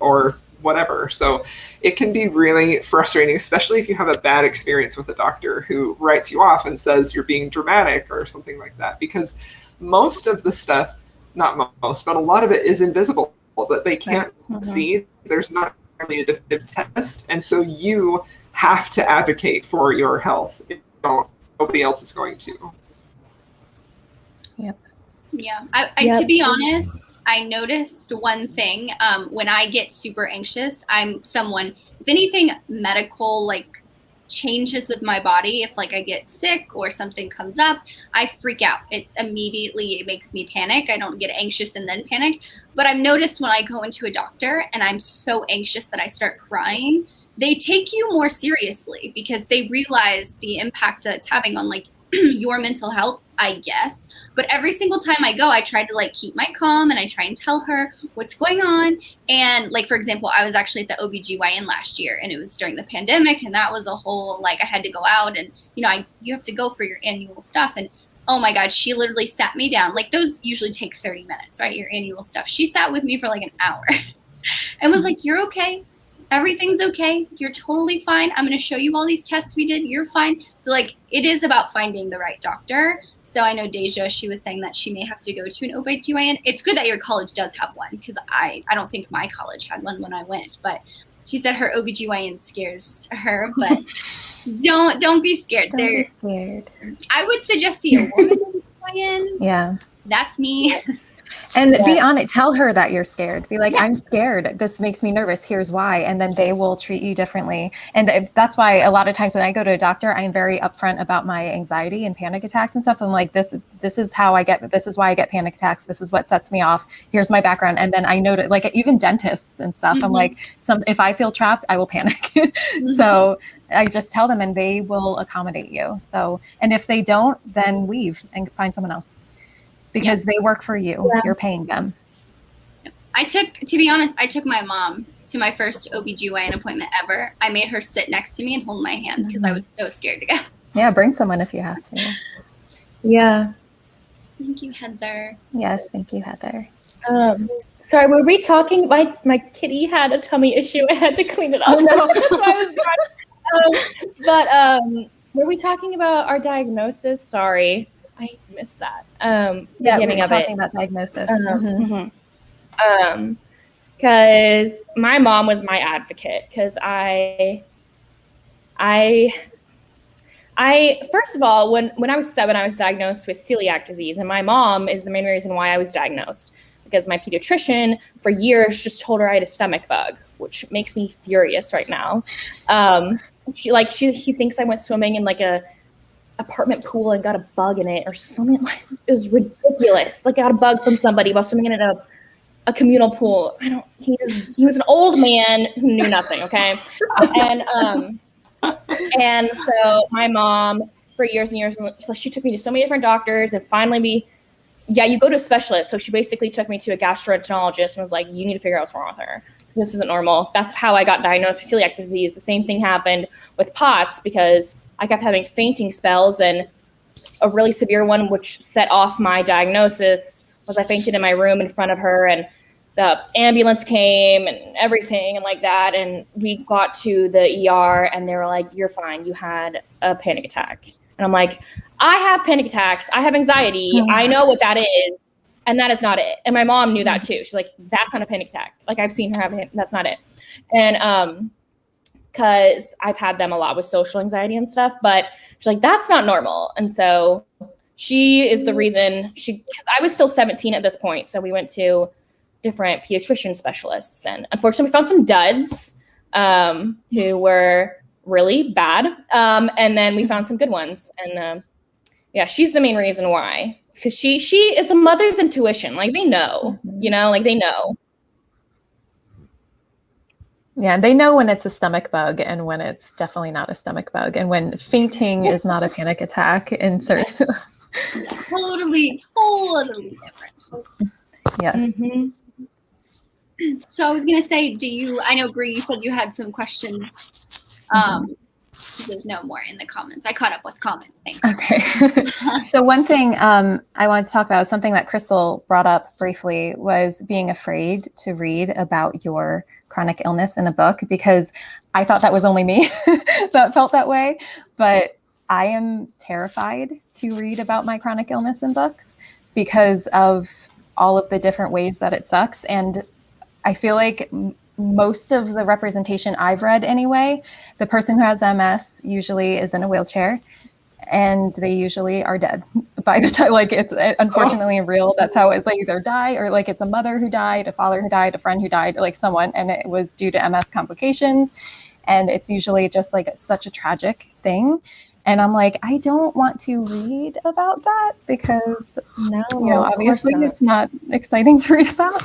or whatever. So it can be really frustrating, especially if you have a bad experience with a doctor who writes you off and says you're being dramatic or something like that, because most of the stuff, not most, but a lot of it is invisible that they can't see. There's not really a definitive test. And so you have to advocate for your health. If you don't, nobody else is going to. Yep. Yeah. I to be honest, I noticed one thing when I get super anxious. I'm someone, if anything medical like changes with my body, if like I get sick or something comes up, I freak out. It makes me panic. I don't get anxious and then panic. But I've noticed when I go into a doctor and I'm so anxious that I start crying, they take you more seriously because they realize the impact that it's having on like your mental health, I guess. But every single time I go, I try to like keep my calm and I try and tell her what's going on. And like, for example, I was actually at the OBGYN last year and it was during the pandemic, and that was a whole, like I had to go out and, you have to go for your annual stuff. And oh my God, she literally sat me down. Like those usually take 30 minutes, right? Your annual stuff. She sat with me for like an hour and was like, you're okay. Everything's okay. You're totally fine. I'm going to show you all these tests we did. You're fine. So like, it is about finding the right doctor. So I know Deja, she was saying that she may have to go to an OBGYN. It's good that your college does have one because I don't think my college had one when I went, but she said her OBGYN scares her, but don't be scared. Don't be scared. I would suggest see a woman OBGYN. Yeah. That's me. And be honest, tell her that you're scared. Be like, I'm scared. This makes me nervous. Here's why. And then they will treat you differently. And that's why a lot of times when I go to a doctor, I'm very upfront about my anxiety and panic attacks and stuff. I'm like, this is why I get panic attacks. This is what sets me off. Here's my background. And then I know that, like, even dentists and stuff, I'm like, if I feel trapped, I will panic. So I just tell them and they will accommodate you. So, and if they don't, then leave and find someone else. Because they work for you. Yeah. You're paying them. To be honest, I took my mom to my first OBGYN appointment ever. I made her sit next to me and hold my hand because I was so scared to go. Yeah, bring someone if you have to. Yeah. Thank you, Heather. Yes, thank you, Heather. Sorry, were we talking? My kitty had a tummy issue. I had to clean it up. Oh, no. That's why I was gone. Were we talking about our diagnosis? Sorry. I missed that. Yeah, we were talking about diagnosis. Because my mom was my advocate. Because I first of all, when I was 7, I was diagnosed with celiac disease, and my mom is the main reason why I was diagnosed. Because my pediatrician for years just told her I had a stomach bug, which makes me furious right now. He thinks I went swimming in like a apartment pool and got a bug in it or something. It was ridiculous. Like I got a bug from somebody while swimming in a communal pool. He was an old man who knew nothing. Okay. And so my mom for years and years, so she took me to so many different doctors, and finally yeah, you go to a specialist. So she basically took me to a gastroenterologist and was like, you need to figure out what's wrong with her, because this isn't normal. That's how I got diagnosed with celiac disease. The same thing happened with POTS, because I kept having fainting spells, and a really severe one, which set off my diagnosis, was I fainted in my room in front of her, and the ambulance came and everything and like that. And we got to the ER and they were like, you're fine. You had a panic attack. And I'm like, I have panic attacks. I have anxiety. I know what that is. And that is not it. And my mom knew that too. She's like, that's not a panic attack. Like, I've seen her have it. That's not it. And because I've had them a lot with social anxiety and stuff, but she's like, that's not normal. And so she is the reason because I was still 17 at this point. So we went to different pediatrician specialists. And unfortunately, we found some duds who were really bad. And then we found some good ones. And yeah, she's the main reason why. Because she it's a mother's intuition. Like, they know, you know, like they know. Yeah, they know when it's a stomach bug and when it's definitely not a stomach bug, and when fainting is not a panic attack in certain. Totally different. Yes. Mm-hmm. So I was gonna say, I know Bree, you said you had some questions. There's no more in the comments. I caught up with comments. Thank you. Okay. So one thing I wanted to talk about, something that Crystal brought up briefly, was being afraid to read about your chronic illness in a book, because I thought that was only me that felt that way. But I am terrified to read about my chronic illness in books because of all of the different ways that it sucks. And I feel like most of the representation I've read anyway, the person who has MS usually is in a wheelchair, and they usually are dead by the time, like, it's unfortunately real. That's how it, like, either die, or like it's a mother who died, a father who died, a friend who died, like someone, and it was due to MS complications. And it's usually just like such a tragic thing. And I'm like, I don't want to read about that because, obviously it's not exciting to read about.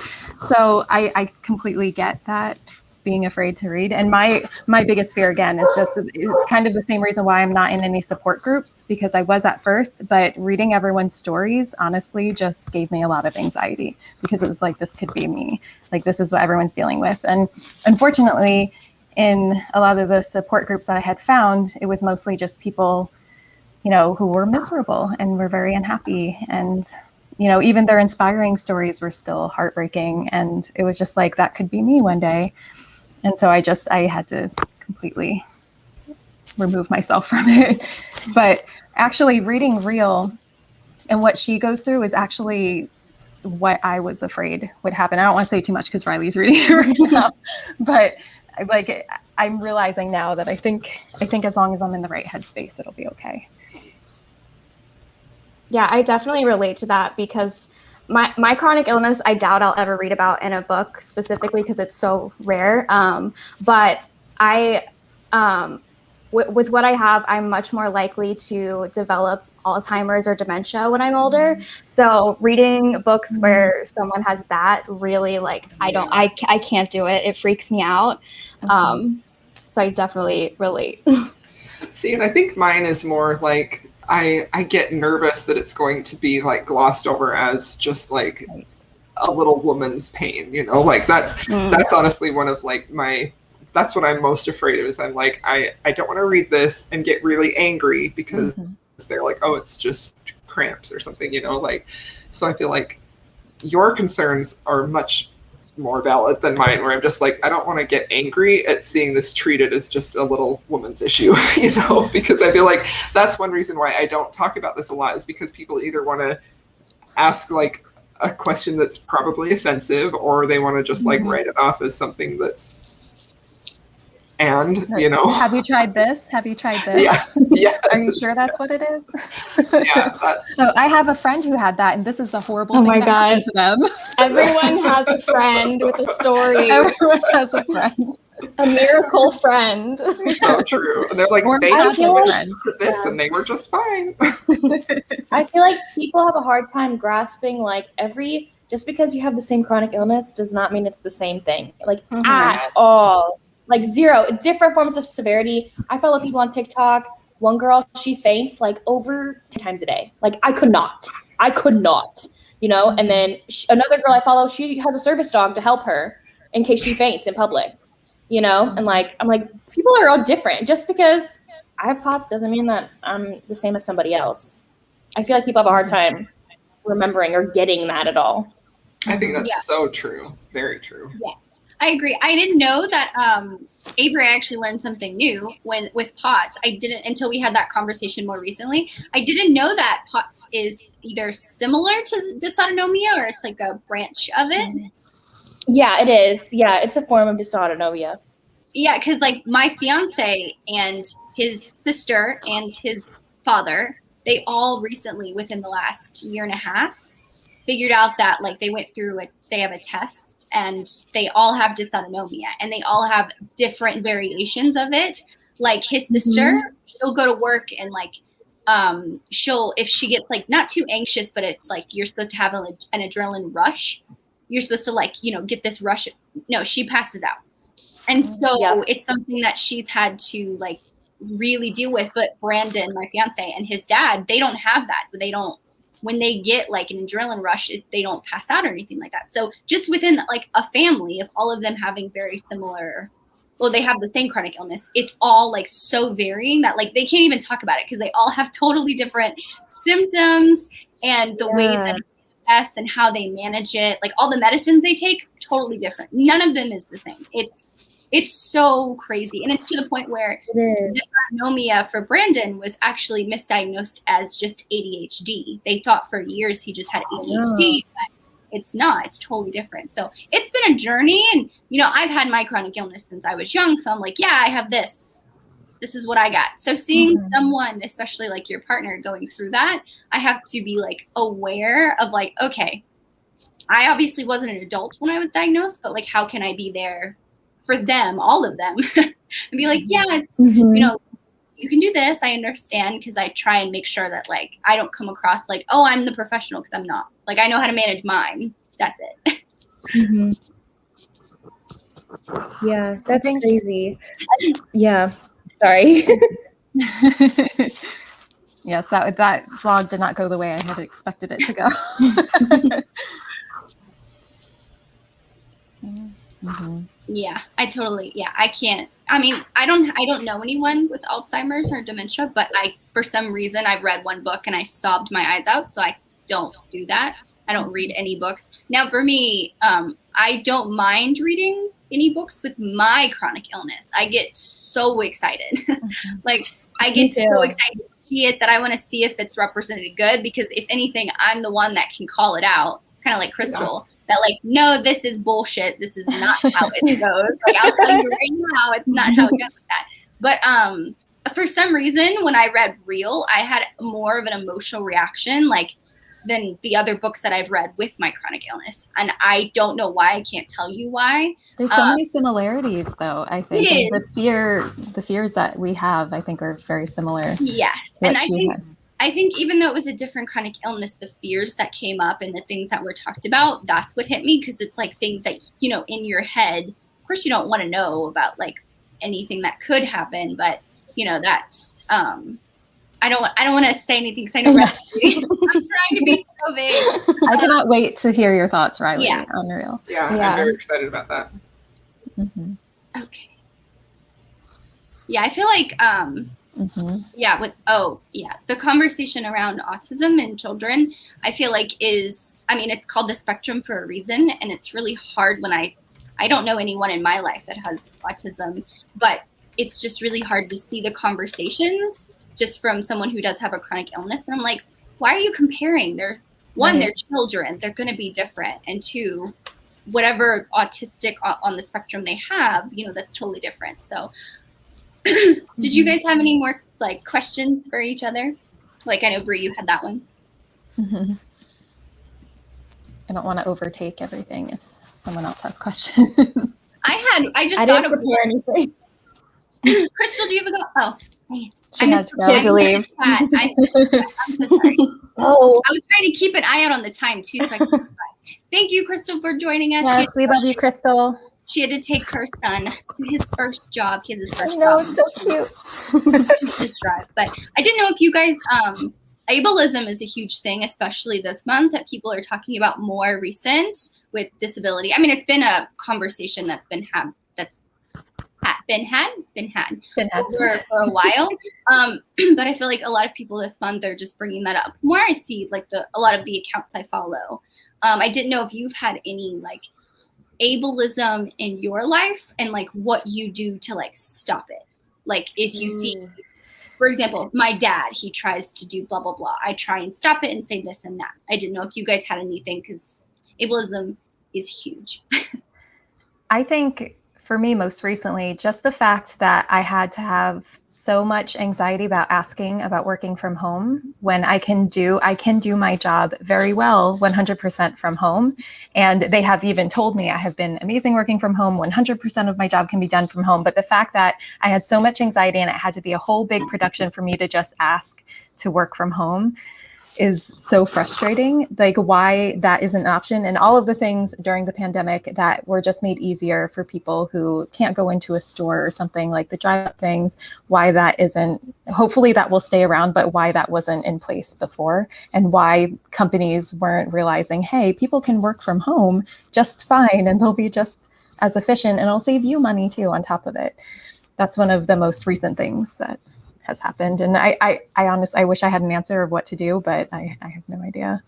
So I completely get that, being afraid to read. And my biggest fear, again, is just, it's kind of the same reason why I'm not in any support groups, because I was at first, but reading everyone's stories honestly just gave me a lot of anxiety, because it was like, this could be me. Like, this is what everyone's dealing with. And unfortunately, in a lot of the support groups that I had found, it was mostly just people, who were miserable and were very unhappy. And, even their inspiring stories were still heartbreaking. And it was just like, that could be me one day. And so I had to completely remove myself from it. But actually reading Real and what she goes through is actually what I was afraid would happen. I don't want to say too much because Riley's reading it right now, but like, I'm realizing now that I think as long as I'm in the right headspace, it'll be okay. Yeah, I definitely relate to that, because my chronic illness, I doubt I'll ever read about in a book specifically because it's so rare. But with what I have, I'm much more likely to develop Alzheimer's or dementia when I'm older. So reading books where someone has that, really, like, I can't do it. It freaks me out. So I definitely relate. See, and I think mine is more like, I get nervous that it's going to be like glossed over as just like a little woman's pain, like that's honestly one of like that's what I'm most afraid of, is I'm like, I don't want to read this and get really angry because they're like, oh, it's just cramps or something, like, so I feel like your concerns are much more valid than mine, where I'm just like, I don't want to get angry at seeing this treated as just a little woman's issue, because I feel like that's one reason why I don't talk about this a lot, is because people either want to ask like a question that's probably offensive, or they want to just like write it off as something that's, have you tried this? Have you tried this? Yeah. Are you sure that's what it is? Yeah. So I have a friend who had that, and this is the horrible thing that happened to them. Everyone has a friend with a story. Everyone has a friend. A miracle friend. So true. And they're like, they just switched to this and they were just fine. I feel like people have a hard time grasping, like, just because you have the same chronic illness does not mean it's the same thing. Like, at all. Like, zero. Different forms of severity. I follow people on TikTok. One girl, she faints like over 10 times a day. Like, I could not. you know? And then another girl I follow, she has a service dog to help her in case she faints in public, you know? And like, I'm like, people are all different. Just because I have POTS doesn't mean that I'm the same as somebody else. I feel like people have a hard time remembering or getting that at all. I think that's so true. Very true. Yeah, I agree. I didn't know that Avery actually learned something new with POTS. I didn't until we had that conversation more recently. I didn't know that POTS is either similar to dysautonomia or it's like a branch of it. Yeah, it is. Yeah, it's a form of dysautonomia. Yeah, because like my fiance and his sister and his father, they all recently, within the last year and a half, figured out that like they went through they have a test and they all have dysautonomia and they all have different variations of it. Like his sister, she'll go to work and like if she gets like not too anxious, but it's like you're supposed to have an adrenaline rush. You're supposed to like, you know, get this rush. No, she passes out. And so it's something that she's had to like really deal with. But Brandon, my fiance, and his dad, they don't have that. When they get like an adrenaline rush, they don't pass out or anything like that. So just within like a family of all of them having very similar, well, they have the same chronic illness. It's all like so varying that like they can't even talk about it because they all have totally different symptoms and the ways that it affects and how they manage it. Like all the medicines they take, totally different. None of them is the same. It's so crazy. And it's to the point where dysautonomia for Brandon was actually misdiagnosed as just ADHD. They thought for years he just had ADHD, but it's not. It's totally different. So it's been a journey. And, you know, I've had my chronic illness since I was young. So I'm like, yeah, I have this. This is what I got. So seeing someone, especially like your partner, going through that, I have to be like aware of like, okay, I obviously wasn't an adult when I was diagnosed, but like, how can I be there for them, all of them, and be like, yeah, it's, you know, you can do this. I understand, because I try and make sure that like I don't come across like, oh, I'm the professional, because I'm not. Like I know how to manage mine. That's it. Yeah, that's crazy. Yeah, sorry. Yes, that vlog did not go the way I had expected it to go. Yeah, I can't. I mean, I don't know anyone with Alzheimer's or dementia, but for some reason, I've read one book and I sobbed my eyes out. So I don't do that. I don't read any books. Now for me, I don't mind reading any books with my chronic illness. I get so excited. Like I get so excited to see it that I want to see if it's represented good, because if anything, I'm the one that can call it out, kind of like Crystal. Yeah. That like, no, this is bullshit. This is not how it goes. Like I'll tell you right now, it's not how it goes with that. But for some reason, when I read Real, I had more of an emotional reaction, like than the other books that I've read with my chronic illness. And I don't know why. I can't tell you why. There's so many similarities, though. I think the fears that we have, I think, are very similar. Yes, and I think even though it was a different chronic illness, the fears that came up and the things that were talked about, that's what hit me, because it's like things that, you know, in your head, of course you don't want to know about like anything that could happen, but you know, that's, I don't want to say anything because I know I'm trying to be so vague. I cannot wait to hear your thoughts, Riley, on Real. Yeah, I'm very excited about that. Okay. Yeah, I feel like, the conversation around autism in children, I feel like it's called the spectrum for a reason. And it's really hard when I don't know anyone in my life that has autism, but it's just really hard to see the conversations just from someone who does have a chronic illness. And I'm like, why are you comparing? They're children, they're going to be different. And two, whatever autistic on the spectrum they have, you know, that's totally different. So did you guys have any more like questions for each other? Like I know Brie, you had that one. I don't want to overtake everything if someone else has questions. I didn't prepare anything. Crystal, do you have a go? Oh, she had to leave. I'm so sorry. Oh, I was trying to keep an eye out on the time too, so I could. Thank you, Crystal, for joining us. Yes, we love you, Crystal. She had to take her son to his first job. He has his first job. I know, it's so cute. But I didn't know if you guys ableism is a huge thing, especially this month, that people are talking about more recent with disability. I mean, it's been a conversation that's been had for a while. But I feel like a lot of people this month are just bringing that up more. I see like a lot of the accounts I follow. I didn't know if you've had any like ableism in your life and like what you do to like stop it. Like if you see, for example, my dad, he tries to do blah, blah, blah. I try and stop it and say this and that. I didn't know if you guys had anything, because ableism is huge. I think for me, most recently, just the fact that I had to have so much anxiety about asking about working from home when I can do my job very well 100% from home. And they have even told me I have been amazing working from home. 100% of my job can be done from home. But the fact that I had so much anxiety and it had to be a whole big production for me to just ask to work from home is so frustrating. Like why that isn't an option, and all of the things during the pandemic that were just made easier for people who can't go into a store or something, like the drive-up things, why that isn't, hopefully that will stay around, but why that wasn't in place before, and why companies weren't realizing, hey, people can work from home just fine and they'll be just as efficient and it'll save you money too on top of it. That's one of the most recent things that has happened. And I honestly, I wish I had an answer of what to do, but I have no idea.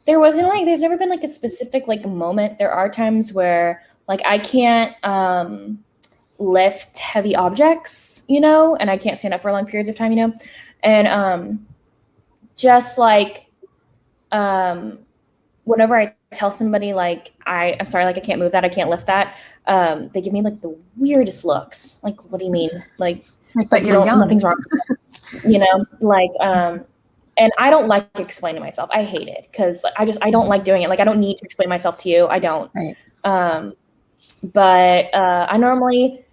There's never been like a specific like moment. There are times where like I can't lift heavy objects, you know, and I can't stand up for long periods of time, you know, and just like whenever I tell somebody like I'm sorry, like I can't move that, I can't lift that, they give me like the weirdest looks. Like, what do you mean? Like, but you're young. Nothing's wrong. You know, like and I don't like explaining myself. I hate it because I don't like doing it. Like I don't need to explain myself to you. I don't. Right. But I normally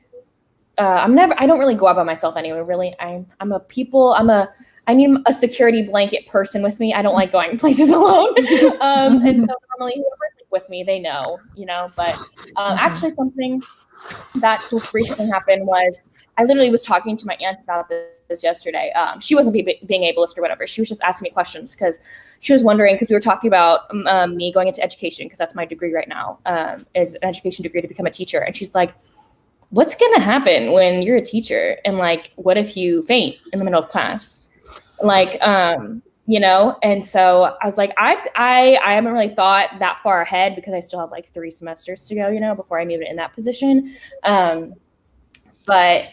I don't really go out by myself anyway. Really, I need a security blanket person with me. I don't like going places alone. And so normally whoever's with me, they know, you know, but actually something that just recently happened was I literally was talking to my aunt about this yesterday. She wasn't being ableist or whatever. She was just asking me questions because she was wondering, because we were talking about me going into education, because that's my degree right now, is an education degree to become a teacher. And she's like, what's going to happen when you're a teacher? And like, what if you faint in the middle of class? Like, you know, and so I was like, I haven't really thought that far ahead because I still have like 3 semesters to go, you know, before I'm even in that position. But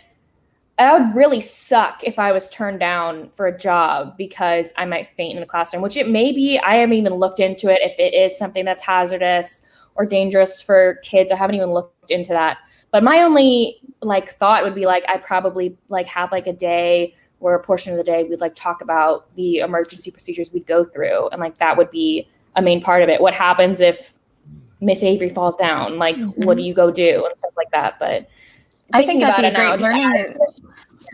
that would really suck if I was turned down for a job because I might faint in the classroom, which it may be. I haven't even looked into it. If it is something that's hazardous or dangerous for kids, I haven't even looked into that. But my only like thought would be like, I probably like have like a day where a portion of the day we'd like talk about the emergency procedures we'd go through. And like, that would be a main part of it. What happens if Miss Avery falls down? Like, what do you go do and stuff like that? But I think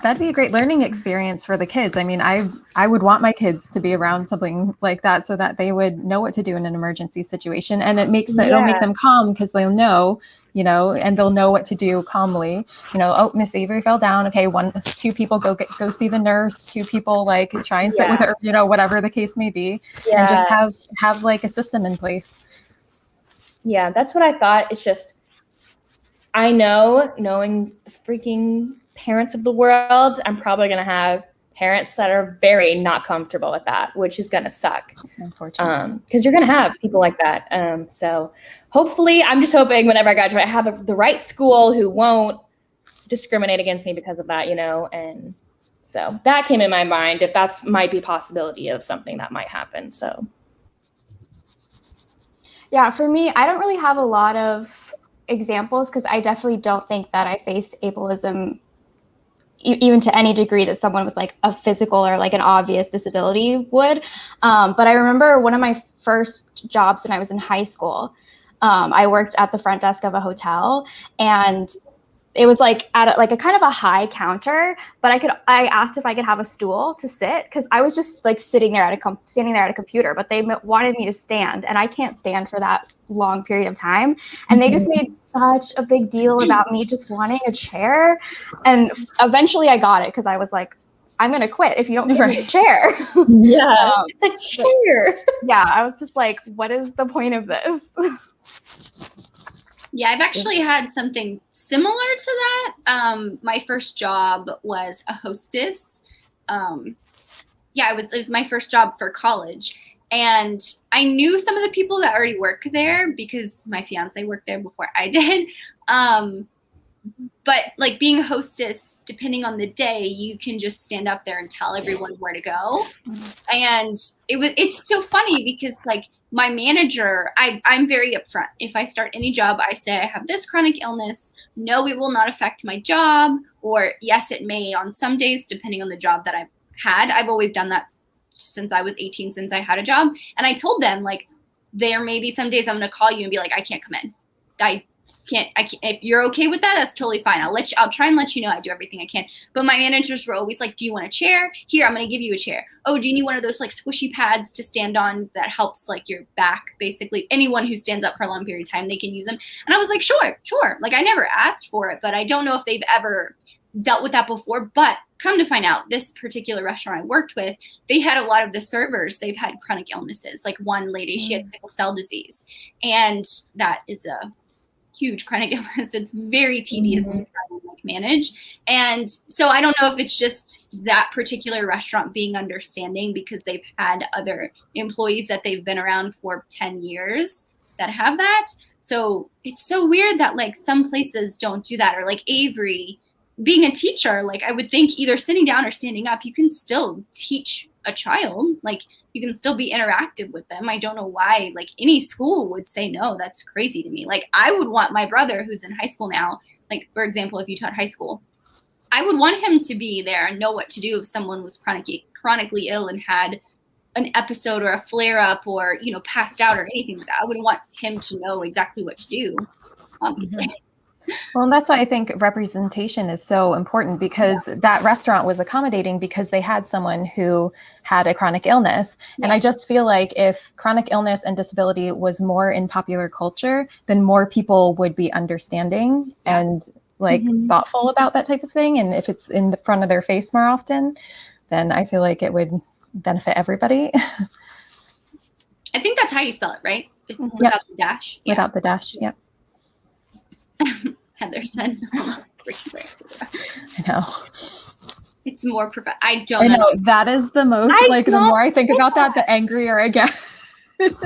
that'd be a great learning experience for the kids. I mean, I would want my kids to be around something like that so that they would know what to do in an emergency situation. And it'll make them calm because they'll know, you know, and they'll know what to do calmly. You know, oh, Miss Avery fell down. Okay, 2 people go see the nurse. 2 people like try and sit with her, you know, whatever the case may be, and just have like a system in place. Yeah, that's what I thought. It's just, I know, knowing the freaking parents of the world, I'm probably going to have parents that are very not comfortable with that, which is going to suck. Unfortunately. Because you're going to have people like that. So hopefully, I'm just hoping whenever I graduate, I have the right school who won't discriminate against me because of that, you know. And so that came in my mind, if that's might be a possibility of something that might happen. So. Yeah, for me, I don't really have a lot of examples because I definitely don't think that I faced ableism even to any degree that someone with like a physical or like an obvious disability would. But I remember one of my first jobs when I was in high school, I worked at the front desk of a hotel, and it was like at like a kind of a high counter, but I asked if I could have a stool to sit, because I was just like standing there at a computer, but they wanted me to stand, and I can't stand for that long period of time. And they just made such a big deal about me just wanting a chair. And eventually I got it, because I was like, I'm going to quit if you don't give me a chair. Yeah, it's a chair. Yeah, I was just like, what is the point of this? Yeah, I've actually had something similar to that. My first job was a hostess. Yeah, it was my first job for college. And I knew some of the people that already work there because my fiance worked there before I did. But like being a hostess, depending on the day, you can just stand up there and tell everyone where to go. And it's so funny because like my manager, I'm very upfront. If I start any job, I say I have this chronic illness. No, it will not affect my job. Or yes, it may on some days, depending on the job that I've had. I've always done that since I was 18, since I had a job. And I told them, like, there may be some days I'm going to call you and be like, I can't come in. I can't. If you're okay with that, that's totally fine. I'll try and let you know I do everything I can. But my managers were always like, do you want a chair? Here, I'm going to give you a chair. Oh, do you need one of those like squishy pads to stand on that helps like your back? Basically, anyone who stands up for a long period of time, they can use them. And I was like, sure. Like I never asked for it, but I don't know if they've ever dealt with that before. But come to find out, this particular restaurant I worked with, they had a lot of the servers, they've had chronic illnesses. Like one lady, she had sickle cell disease. And that is a huge chronic illness. It's very tedious to try and like manage. And so I don't know if it's just that particular restaurant being understanding because they've had other employees that they've been around for 10 years that have that. So it's so weird that like some places don't do that. Or like Avery, being a teacher, like I would think either sitting down or standing up, you can still teach a child. Like you can still be interactive with them. I don't know why like any school would say no. That's crazy to me. Like I would want my brother who's in high school now, like for example, if you taught high school, I would want him to be there and know what to do if someone was chronically ill and had an episode or a flare up or, you know, passed out or anything like that. I would want him to know exactly what to do, obviously. Well, and that's why I think representation is so important, because that restaurant was accommodating because they had someone who had a chronic illness. And I just feel like if chronic illness and disability was more in popular culture, then more people would be understanding and like thoughtful about that type of thing. And if it's in the front of their face more often, then I feel like it would benefit everybody. I think that's how you spell it, right? Without the dash. Yeah. Without the dash. Yep. Heather said, I know. It's more perfect. I know that is the most the more I think about that, the angrier I get.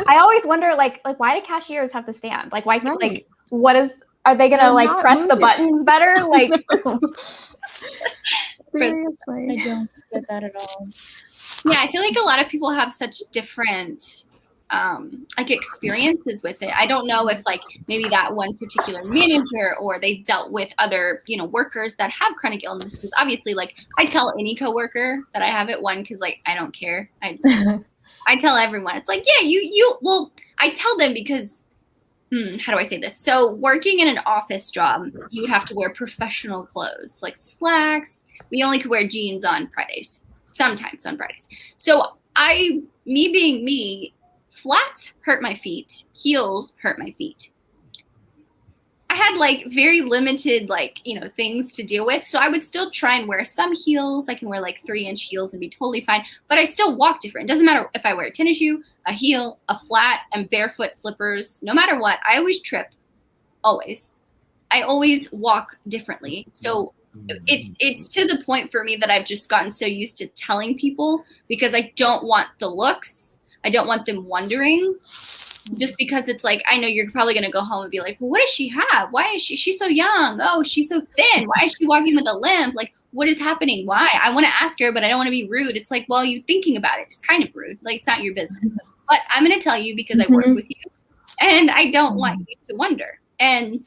I always wonder like why do cashiers have to stand? Like why like are they gonna like press the buttons better? Like seriously. I don't get that at all. Yeah, I feel like a lot of people have such different like experiences with it. I don't know if like maybe that one particular manager or they've dealt with other, you know, workers that have chronic illnesses. Obviously, like I tell any coworker that I have it, one, because like I don't care. I tell everyone. It's like, yeah, well, I tell them because how do I say this? So working in an office job, you would have to wear professional clothes like slacks. We only could wear jeans on Fridays, sometimes on Fridays. So me being me, flats hurt my feet, heels hurt my feet. I had like very limited like, you know, things to deal with. So I would still try and wear some heels. I can wear like 3-inch heels and be totally fine, but I still walk different. It doesn't matter if I wear a tennis shoe, a heel, a flat, and barefoot slippers. No matter what, I always trip. Always. I always walk differently. So it's to the point for me that I've just gotten so used to telling people because I don't want the looks. I don't want them wondering, just because it's like, I know you're probably going to go home and be like, well, what does she have? Why is she's so young? Oh, she's so thin. Why is she walking with a limp? Like, what is happening? Why? I want to ask her, but I don't want to be rude. It's like, well, you thinking about it. It's kind of rude. Like, it's not your business. But I'm going to tell you because I work with you. And I don't want you to wonder. And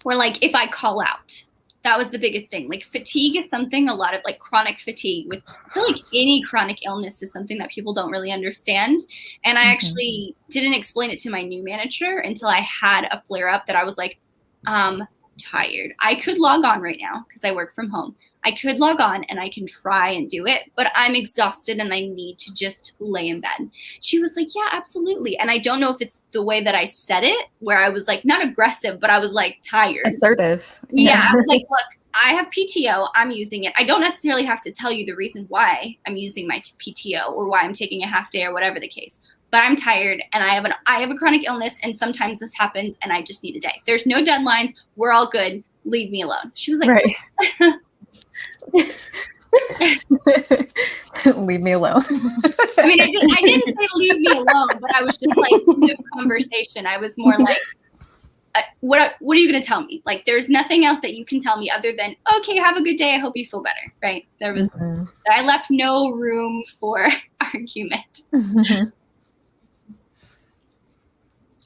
we're like, if I call out, that was the biggest thing. Like fatigue is something, a lot of like chronic fatigue with, I feel like any chronic illness is something that people don't really understand. And I actually didn't explain it to my new manager until I had a flare up that I was like, tired. I could log on right now because I work from home. I could log on and I can try and do it, but I'm exhausted and I need to just lay in bed. She was like, yeah, absolutely. And I don't know if it's the way that I said it, where I was like, not aggressive, but I was like tired. Assertive. Yeah. I was like, look, I have PTO. I'm using it. I don't necessarily have to tell you the reason why I'm using my PTO or why I'm taking a half day or whatever the case. But I'm tired and I have a chronic illness and sometimes this happens and I just need a day. There's no deadlines. We're all good. Leave me alone. She was like, right. Leave me alone. I mean, I didn't say leave me alone, but I was just like in the conversation. I was more like, what are you going to tell me? Like, there's nothing else that you can tell me other than, okay, have a good day. I hope you feel better. Right. I left no room for argument.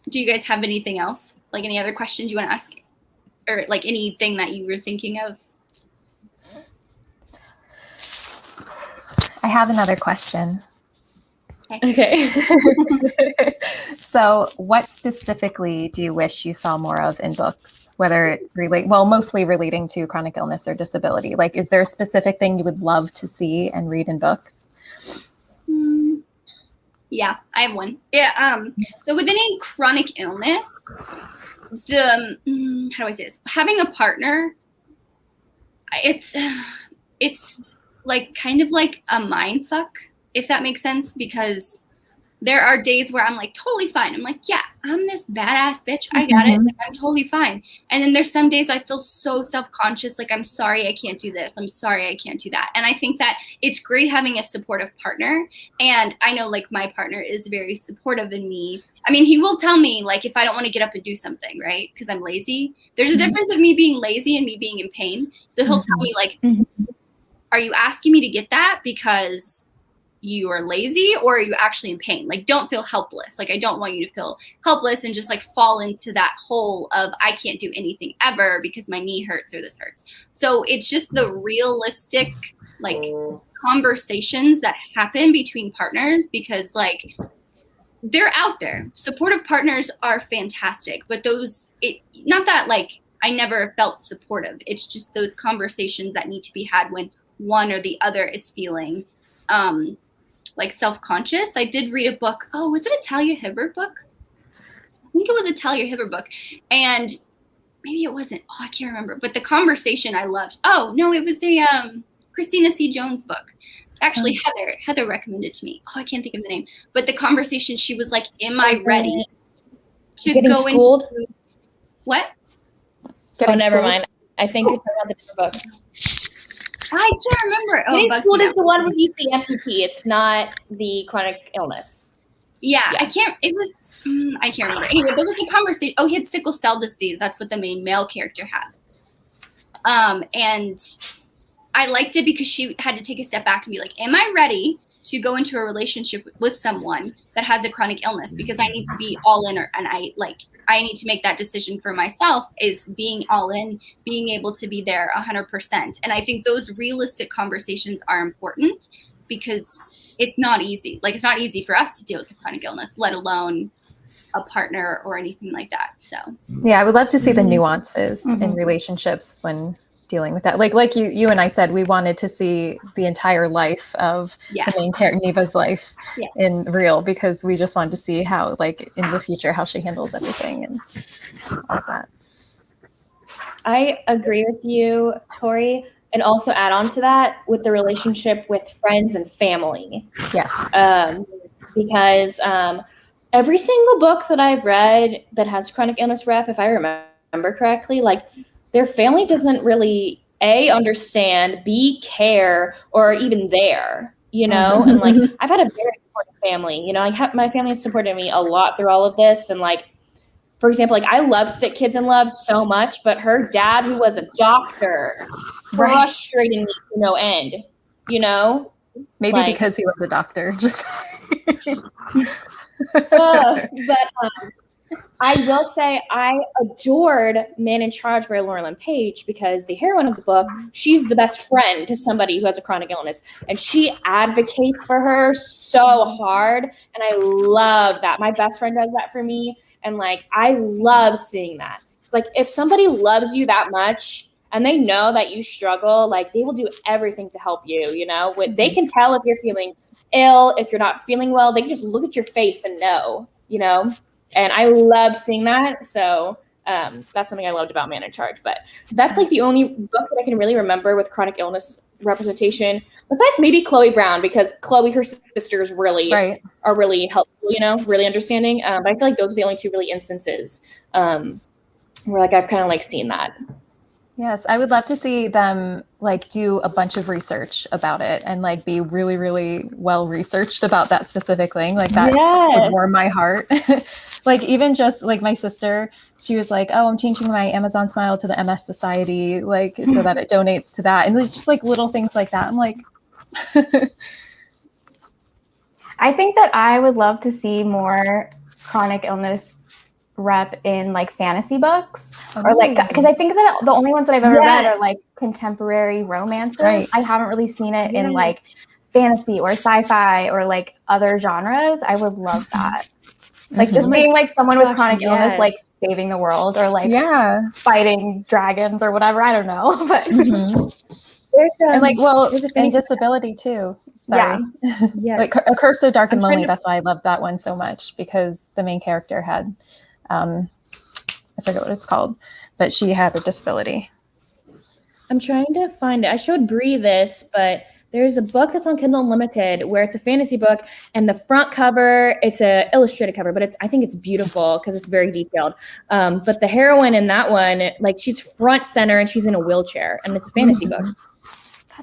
Do you guys have anything else? Like any other questions you want to ask? Or like anything that you were thinking of? I have another question. Okay. So what specifically do you wish you saw more of in books? Whether it mostly relating to chronic illness or disability. Like, is there a specific thing you would love to see and read in books? Yeah, I have one. Yeah. So with any chronic illness, how do I say this? Having a partner, it's like kind of like a mind fuck, if that makes sense, because there are days where I'm like totally fine. I'm like, yeah, I'm this badass bitch. I got it. Like, I'm totally fine. And then there's some days I feel so self-conscious. Like, I'm sorry I can't do this. I'm sorry I can't do that. And I think that it's great having a supportive partner. And I know like my partner is very supportive in me. I mean, he will tell me like if I don't want to get up and do something, right? Because I'm lazy. There's a difference of me being lazy and me being in pain. So he'll tell me like, are you asking me to get that because you are lazy or are you actually in pain? Like, don't feel helpless. Like, I don't want you to feel helpless and just like fall into that hole of I can't do anything ever because my knee hurts or this hurts. So it's just the realistic like conversations that happen between partners, because like they're out there. Supportive partners are fantastic, but not that like I never felt supportive. It's just those conversations that need to be had when one or the other is feeling like self-conscious. I did read a book. Oh, was it a Talia Hibbert book? I think it was a Talia Hibbert book. And maybe it wasn't. Oh, I can't remember. But the conversation I loved. Oh, no, it was a Christina C. Jones book. Actually, Heather recommended to me. Oh, I can't think of the name. But the conversation, she was like, am I ready to go into... What? Oh, never mind. I think it's about the book. I can't remember. Getting Schooled is the one with the amputee. It's not the chronic illness. Yeah, I can't remember. Anyway, there was a conversation. Oh, he had sickle cell disease. That's what the main male character had. And I liked it because she had to take a step back and be like, am I ready to go into a relationship with someone that has a chronic illness? Because I need to be all in, and I need to make that decision for myself, is being all in, being able to be there 100%. And I think those realistic conversations are important because it's not easy. Like, it's not easy for us to deal with a chronic illness, let alone a partner or anything like that. So yeah, I would love to see the nuances in relationships when dealing with that. Like you and I said, we wanted to see the entire life of the main character, Neva's life in real, because we just wanted to see how, like, in the future, how she handles everything and all that. I agree with you, Tori, and also add on to that with the relationship with friends and family. Yes. Because every single book that I've read that has chronic illness rep, if I remember correctly, like, their family doesn't really understand, B, care, or even there, you know? And like, I've had a very supportive family, you know, my family has supported me a lot through all of this. And like, for example, like, I love Sick Kids in Love so much, but her dad, who was a doctor, frustrated me to no end, you know? Maybe like, because he was a doctor, just. I will say I adored Man in Charge by Laura Page, because the heroine of the book, she's the best friend to somebody who has a chronic illness, and she advocates for her so hard. And I love that. My best friend does that for me. And like, I love seeing that. It's like, if somebody loves you that much and they know that you struggle, like they will do everything to help you, you know? They can tell if you're feeling ill, if you're not feeling well, they can just look at your face and know, you know? And I love seeing that. So that's something I loved about Man in Charge. But that's like the only book that I can really remember with chronic illness representation, besides maybe Chloe Brown, because Chloe, her sisters really are really helpful, you know, really understanding. But I feel like those are the only two really instances where like I've kind of like seen that. Yes, I would love to see them like do a bunch of research about it and like be really, really well researched about that specific thing. Like that would warm my heart. Like even just like my sister, she was like, "Oh, I'm changing my Amazon Smile to the MS Society, like so that it donates to that." And it's just like little things like that. I'm like, I think that I would love to see more chronic illness rep in like fantasy books or like, because I think that the only ones that I've ever read are like contemporary romances. I haven't really seen it in like fantasy or sci-fi or like other genres. I would love that. Like just being like someone with chronic illness, like saving the world or like fighting dragons or whatever. I don't know, but there's and like there's and disability too. Sorry. Like A Curse So Dark and Lonely. That's why I love that one so much, because the main character had I forget what it's called, but she had a disability. I'm trying to find it. I showed Bree this, but there's a book that's on Kindle Unlimited where it's a fantasy book, and the front cover, it's a illustrated cover, but I think it's beautiful because it's very detailed. But the heroine in that one, like she's front center and she's in a wheelchair, and it's a fantasy book.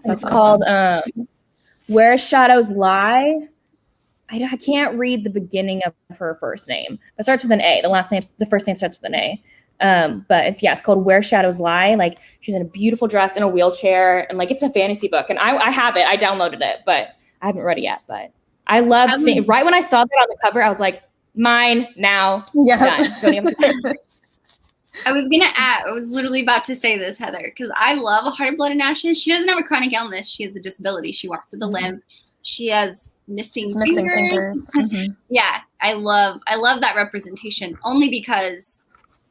It's called Where Shadows Lie. I can't read the beginning of her first name. It starts with an A. The first name starts with an A. But it's called Where Shadows Lie. Like she's in a beautiful dress in a wheelchair, and like it's a fantasy book. And I have it. I downloaded it, but I haven't read it yet. But I love seeing. Right when I saw that on the cover, I was like, mine now. Done. I was literally about to say this, Heather, because I love Heart, Blood, and Ashes. She doesn't have a chronic illness. She has a disability. She walks with a limp. She has missing fingers. Yeah, I love that representation, only because,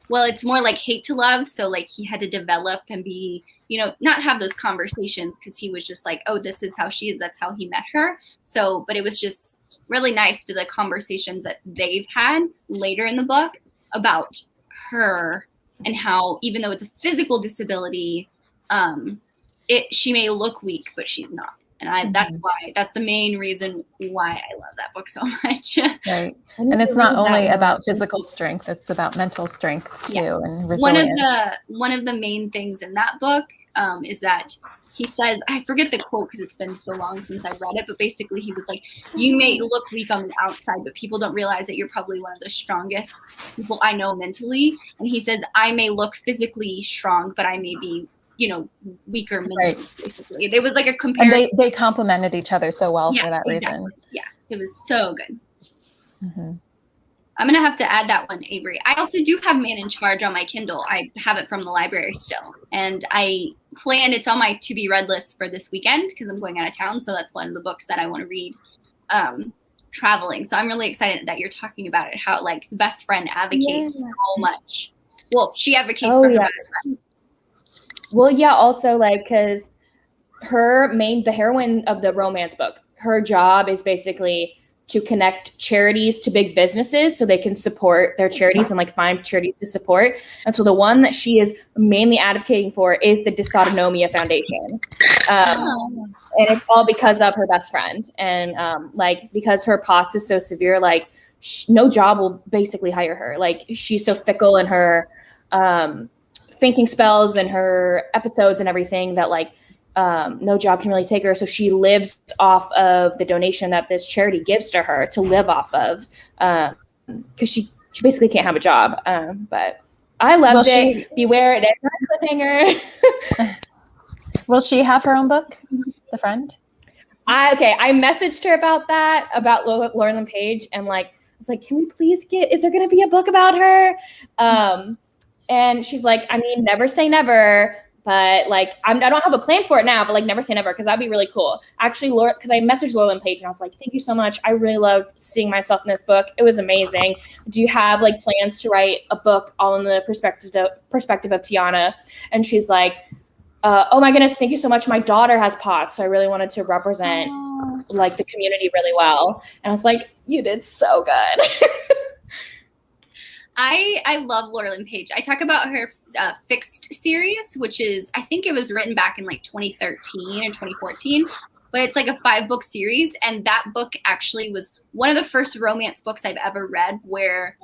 well, it's more like hate to love. So like he had to develop and be, you know, not have those conversations because he was just like, oh, this is how she is. That's how he met her. So, but it was just really nice to the conversations that they've had later in the book about her and how, even though it's a physical disability, she may look weak, but she's not. And that's the main reason why I love that book so much. Right. And it's not only about physical strength, it's about mental strength too, and resilience. One of the main things in that book is that he says, I forget the quote because it's been so long since I read it, but basically he was like, you may look weak on the outside, but people don't realize that you're probably one of the strongest people I know mentally. And he says, I may look physically strong, but I may be, you know, weaker mentally, basically. It was like a comparison. And they complemented each other so well for that reason. Yeah, it was so good. I'm going to have to add that one, Avery. I also do have Man in Charge on my Kindle. I have it from the library still. And it's on my to-be-read list for this weekend because I'm going out of town. So that's one of the books that I want to read traveling. So I'm really excited that you're talking about it, how like the best friend advocates so much. Well, she advocates for her best friend. Well, yeah, also like because the heroine of the romance book, her job is basically to connect charities to big businesses so they can support their charities and like find charities to support. And so the one that she is mainly advocating for is the Dysautonomia Foundation. And it's all because of her best friend. And like because her POTS is so severe, like no job will basically hire her. Like she's so fickle in her fainting spells and her episodes and everything that like no job can really take her. So she lives off of the donation that this charity gives to her to live off of because she basically can't have a job. But I loved it. Beware, it is a cliffhanger. Will she have her own book, The Friend? I messaged her about that, about Lauren Page, and like I was like, can we please is there going to be a book about her? And she's like, I mean, never say never, But like, I don't have a plan for it now, but like never say never, because that'd be really cool. Actually, Laura, because I messaged Laura Page and I was like, thank you so much. I really love seeing myself in this book. It was amazing. Do you have like plans to write a book all in the perspective of Tiana? And she's like, oh my goodness, thank you so much. My daughter has POTS, so I really wanted to represent like the community really well. And I was like, you did so good. I love Laura Lynn Page. I talk about her Fixed series, which is, I think it was written back in like 2013 or 2014, but it's like a 5-book series. And that book actually was one of the first romance books I've ever read where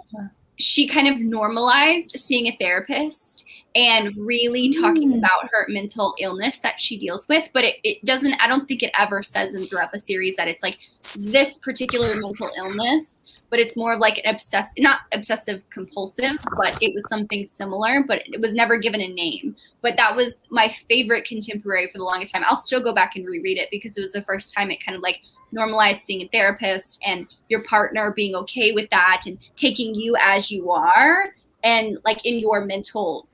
she kind of normalized seeing a therapist and really talking about her mental illness that she deals with. But it doesn't, I don't think it ever says in throughout the series that it's like this particular mental illness, but it's more of like an not obsessive compulsive, but it was something similar, but it was never given a name. But that was my favorite contemporary for the longest time. I'll still go back and reread it because it was the first time it kind of like normalized seeing a therapist and your partner being okay with that and taking you as you are and like in your mental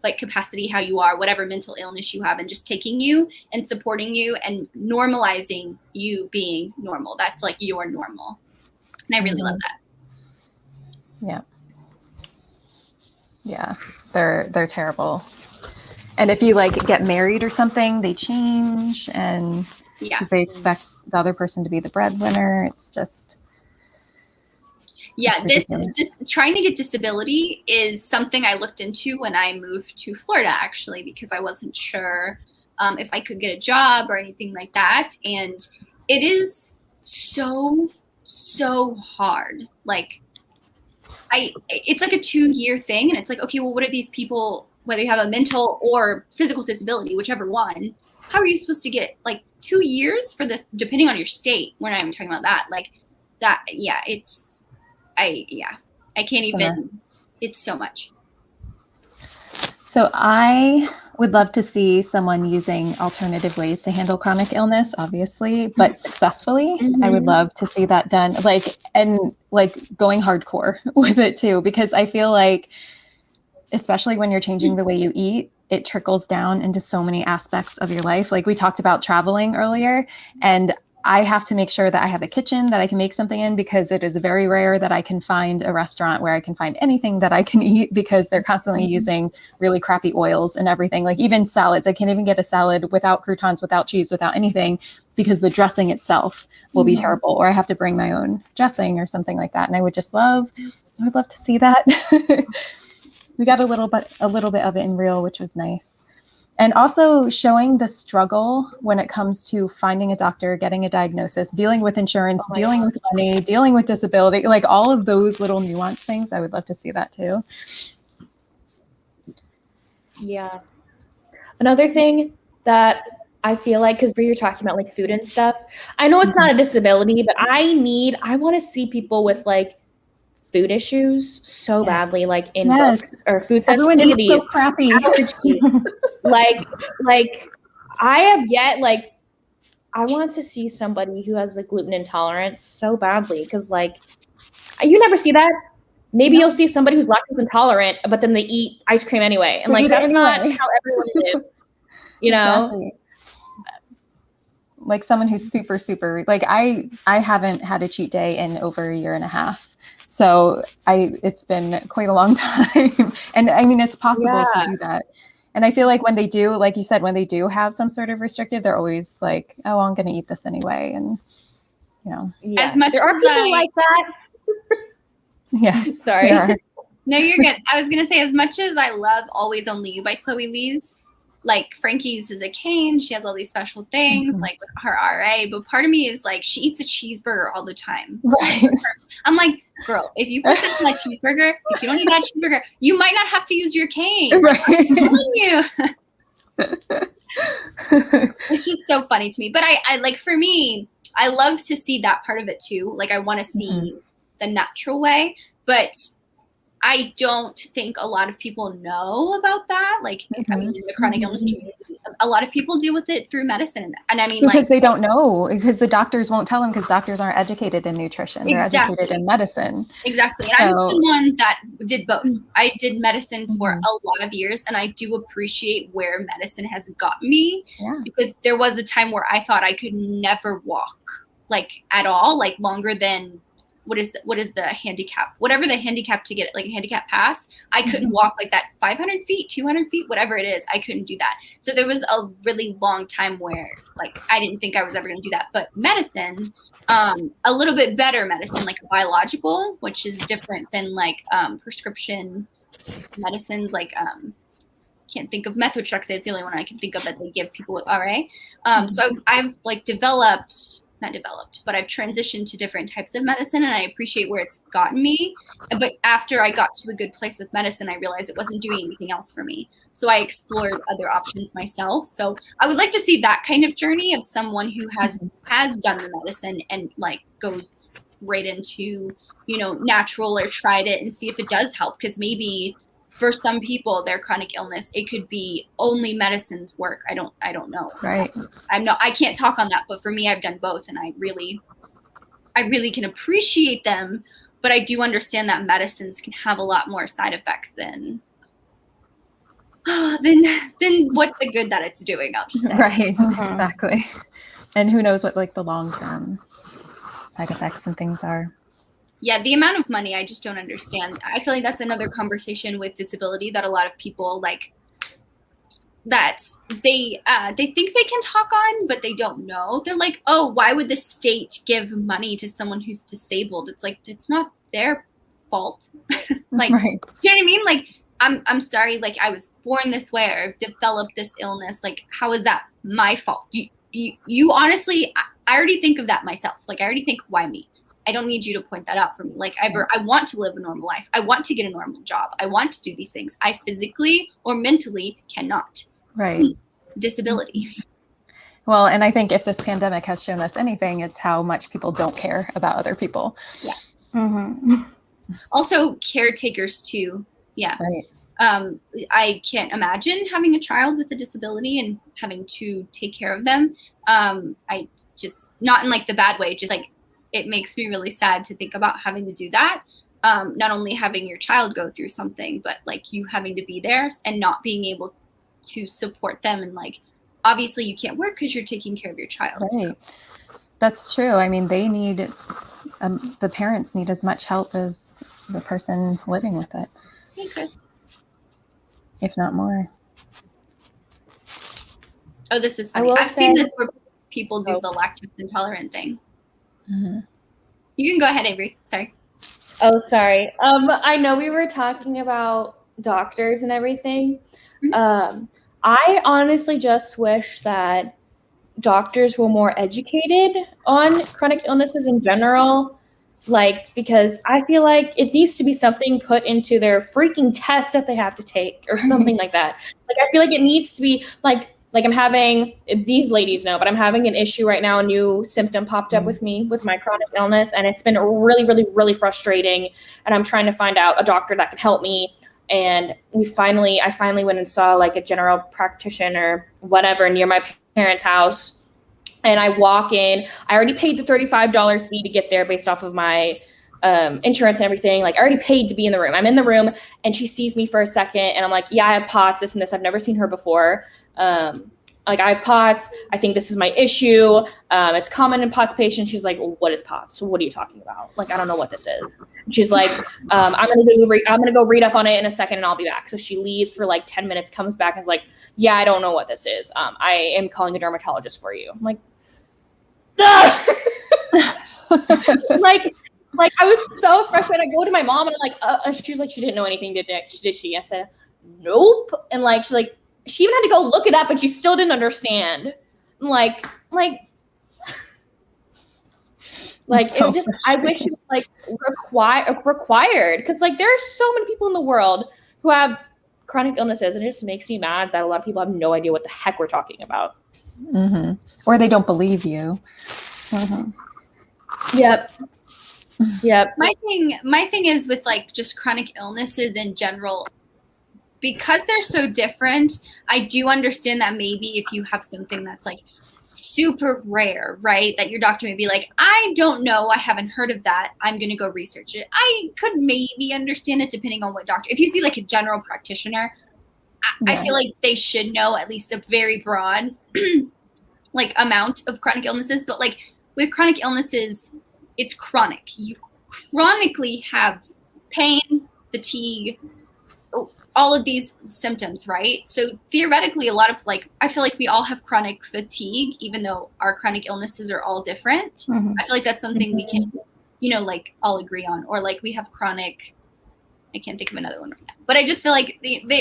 like capacity, how you are, whatever mental illness you have, and just taking you and supporting you and normalizing you being normal. That's like your normal. And I really love that. Yeah. Yeah. They're terrible. And if you like get married or something, they change and because they expect the other person to be the breadwinner. It's just this trying to get disability is something I looked into when I moved to Florida, actually, because I wasn't sure if I could get a job or anything like that. And it is so hard. Like it's like a 2-year thing. And it's like, okay, well, what are these people, whether you have a mental or physical disability, whichever one, how are you supposed to get like 2 years for this, depending on your state? We're not even talking about that. Like that. Yeah. I can't even, it's so much. So I would love to see someone using alternative ways to handle chronic illness, obviously, but successfully. I would love to see that done, and going hardcore with it too, because I feel like, especially when you're changing the way you eat, it trickles down into so many aspects of your life. Like we talked about traveling earlier, and I have to make sure that I have a kitchen that I can make something in, because it is very rare that I can find a restaurant where I can find anything that I can eat, because they're constantly using really crappy oils and everything. Like even salads, I can't even get a salad without croutons, without cheese, without anything, because the dressing itself will be terrible, or I have to bring my own dressing or something like that. And I would love to see that. We got a little bit of it in real, which was nice. And also showing the struggle when it comes to finding a doctor, getting a diagnosis, dealing with insurance, dealing with money, dealing with disability, like all of those little nuanced things. I would love to see that too. Yeah. Another thing that I feel like, because you're talking about like food and stuff, I know it's not a disability, but I want to see people with like food issues so badly, like in books or food sensitivities. Everyone eats so crappy. like I have yet, like, I want to see somebody who has a gluten intolerance so badly, because like you never see that. Maybe you'll see somebody who's lactose intolerant, but then they eat ice cream anyway, and like that's not how everyone lives, you know. Like someone who's super like I haven't had a cheat day in over a year and a half. So it's been quite a long time. And I mean, it's possible to do that. And I feel like when they do, like you said, when they do have some sort of restrictive, they're always like, oh, I'm going to eat this anyway. And, you know, as much there are people like that. Yeah. Sorry. No, you're good. I was going to say, as much as I love Always Only You by Chloe Liese, like Frankie uses a cane. She has all these special things like with her RA, but part of me is like, she eats a cheeseburger all the time. Right. I'm like, girl, if you put this in a cheeseburger, if you don't eat that cheeseburger, you might not have to use your cane. Right. I'm telling you. It's just so funny to me. But I like, for me, I love to see that part of it too. Like I want to see the natural way, but I don't think a lot of people know about that. Like, I mean, in the chronic illness community, a lot of people deal with it through medicine. And I mean, because they don't know, because the doctors won't tell them, because doctors aren't educated in nutrition. They're educated in medicine. Exactly. And I'm someone that did both. I did medicine for a lot of years, and I do appreciate where medicine has gotten me, because there was a time where I thought I could never walk, like, at all, like longer than what is the handicap, whatever the handicap to get like a handicap pass. I couldn't walk like that 500 feet, 200 feet, whatever it is. I couldn't do that. So there was a really long time where like I didn't think I was ever going to do that. But medicine, a little bit better medicine, like biological, which is different than like prescription medicines, like can't think of methotrexate. It's the only one I can think of that they give people with RA. So I've like not developed, but I've transitioned to different types of medicine, and I appreciate where it's gotten me. But after I got to a good place with medicine, I realized it wasn't doing anything else for me. So I explored other options myself. So I would like to see that kind of journey of someone who has done the medicine and like goes right into, you know, natural, or tried it and see if it does help. Because maybe for some people, their chronic illness, it could be only medicines work. I don't know. Right. I can't talk on that, but for me, I've done both, and I really can appreciate them. But I do understand that medicines can have a lot more side effects than what the good that it's doing. I'll just say. Right. Exactly. And who knows what like the long-term side effects and things are. Yeah, the amount of money, I just don't understand. I feel like that's another conversation with disability that a lot of people like, that they think they can talk on, but they don't know. They're like, oh, why would the state give money to someone who's disabled? It's like, it's not their fault. Like, right. Do you know what I mean? Like, I'm sorry, like I was born this way, or I've developed this illness. Like, how is that my fault? You honestly, I already think of that myself. Like, I already think, why me? I don't need you to point that out for me. Like, I want to live a normal life. I want to get a normal job. I want to do these things. I physically or mentally cannot. Right. Disability. Well, and I think if this pandemic has shown us anything, it's how much people don't care about other people. Yeah. Also, caretakers too. Yeah. Right. I can't imagine having a child with a disability and having to take care of them. I just, not in like the bad way, just like, it makes me really sad to think about having to do that. Not only having your child go through something, but like you having to be there and not being able to support them. And like, obviously you can't work because you're taking care of your child. Right. That's true. I mean, they need, the parents need as much help as the person living with it. Hey, Chris. If not more. Oh, this is funny. I've seen this where people do the lactose intolerant thing. You can go ahead, Avery. Sorry. Oh, sorry. I know we were talking about doctors and everything. I honestly just wish that doctors were more educated on chronic illnesses in general. Like, because I feel like it needs to be something put into their freaking test that they have to take or something like that. Like, I feel like it needs to be like I'm having, these ladies know, but I'm having an issue right now. A new symptom popped up with me with my chronic illness, and it's been really, really, really frustrating. And I'm trying to find out a doctor that can help me. And I finally went and saw like a general practitioner, whatever, near my parents' house. And I walk in. I already paid the $35 fee to get there based off of my insurance and everything. Like, I already paid to be in the room. I'm in the room, and she sees me for a second, and I'm like, yeah, I have POTS, this and this. I've never seen her before. Like, I have POTS. I think this is my issue. It's common in POTS patients. She's like, well, what is POTS? What are you talking about? Like, I don't know what this is. She's like, I'm gonna go read up on it in a second, and I'll be back. So she leaves for like 10 minutes, comes back, and is like, yeah, I don't know what this is. I am calling a dermatologist for you. I'm like, like I was so frustrated. I go to my mom, and I'm like, she was like, she didn't know anything, did she? I said, nope. And like, she's like, she even had to go look it up, and she still didn't understand. Like so it just, I wish it was like required, because like there are so many people in the world who have chronic illnesses, and it just makes me mad that a lot of people have no idea what the heck we're talking about. Or they don't believe you. Yep. Yep. My thing is with like just chronic illnesses in general, because they're so different. I do understand that maybe if you have something that's like super rare, right, that your doctor may be like, I don't know, I haven't heard of that, I'm going to go research it. I could maybe understand it depending on what doctor. If you see like a general practitioner, I feel like they should know at least a very broad like amount of chronic illnesses. But like with chronic illnesses, it's chronic. You chronically have pain, fatigue, all of these symptoms, right? So theoretically, a lot of like, I feel like we all have chronic fatigue, even though our chronic illnesses are all different. I feel like that's something we can, you know, like all agree on. Or like we have chronic, I can't think of another one right now. But I just feel like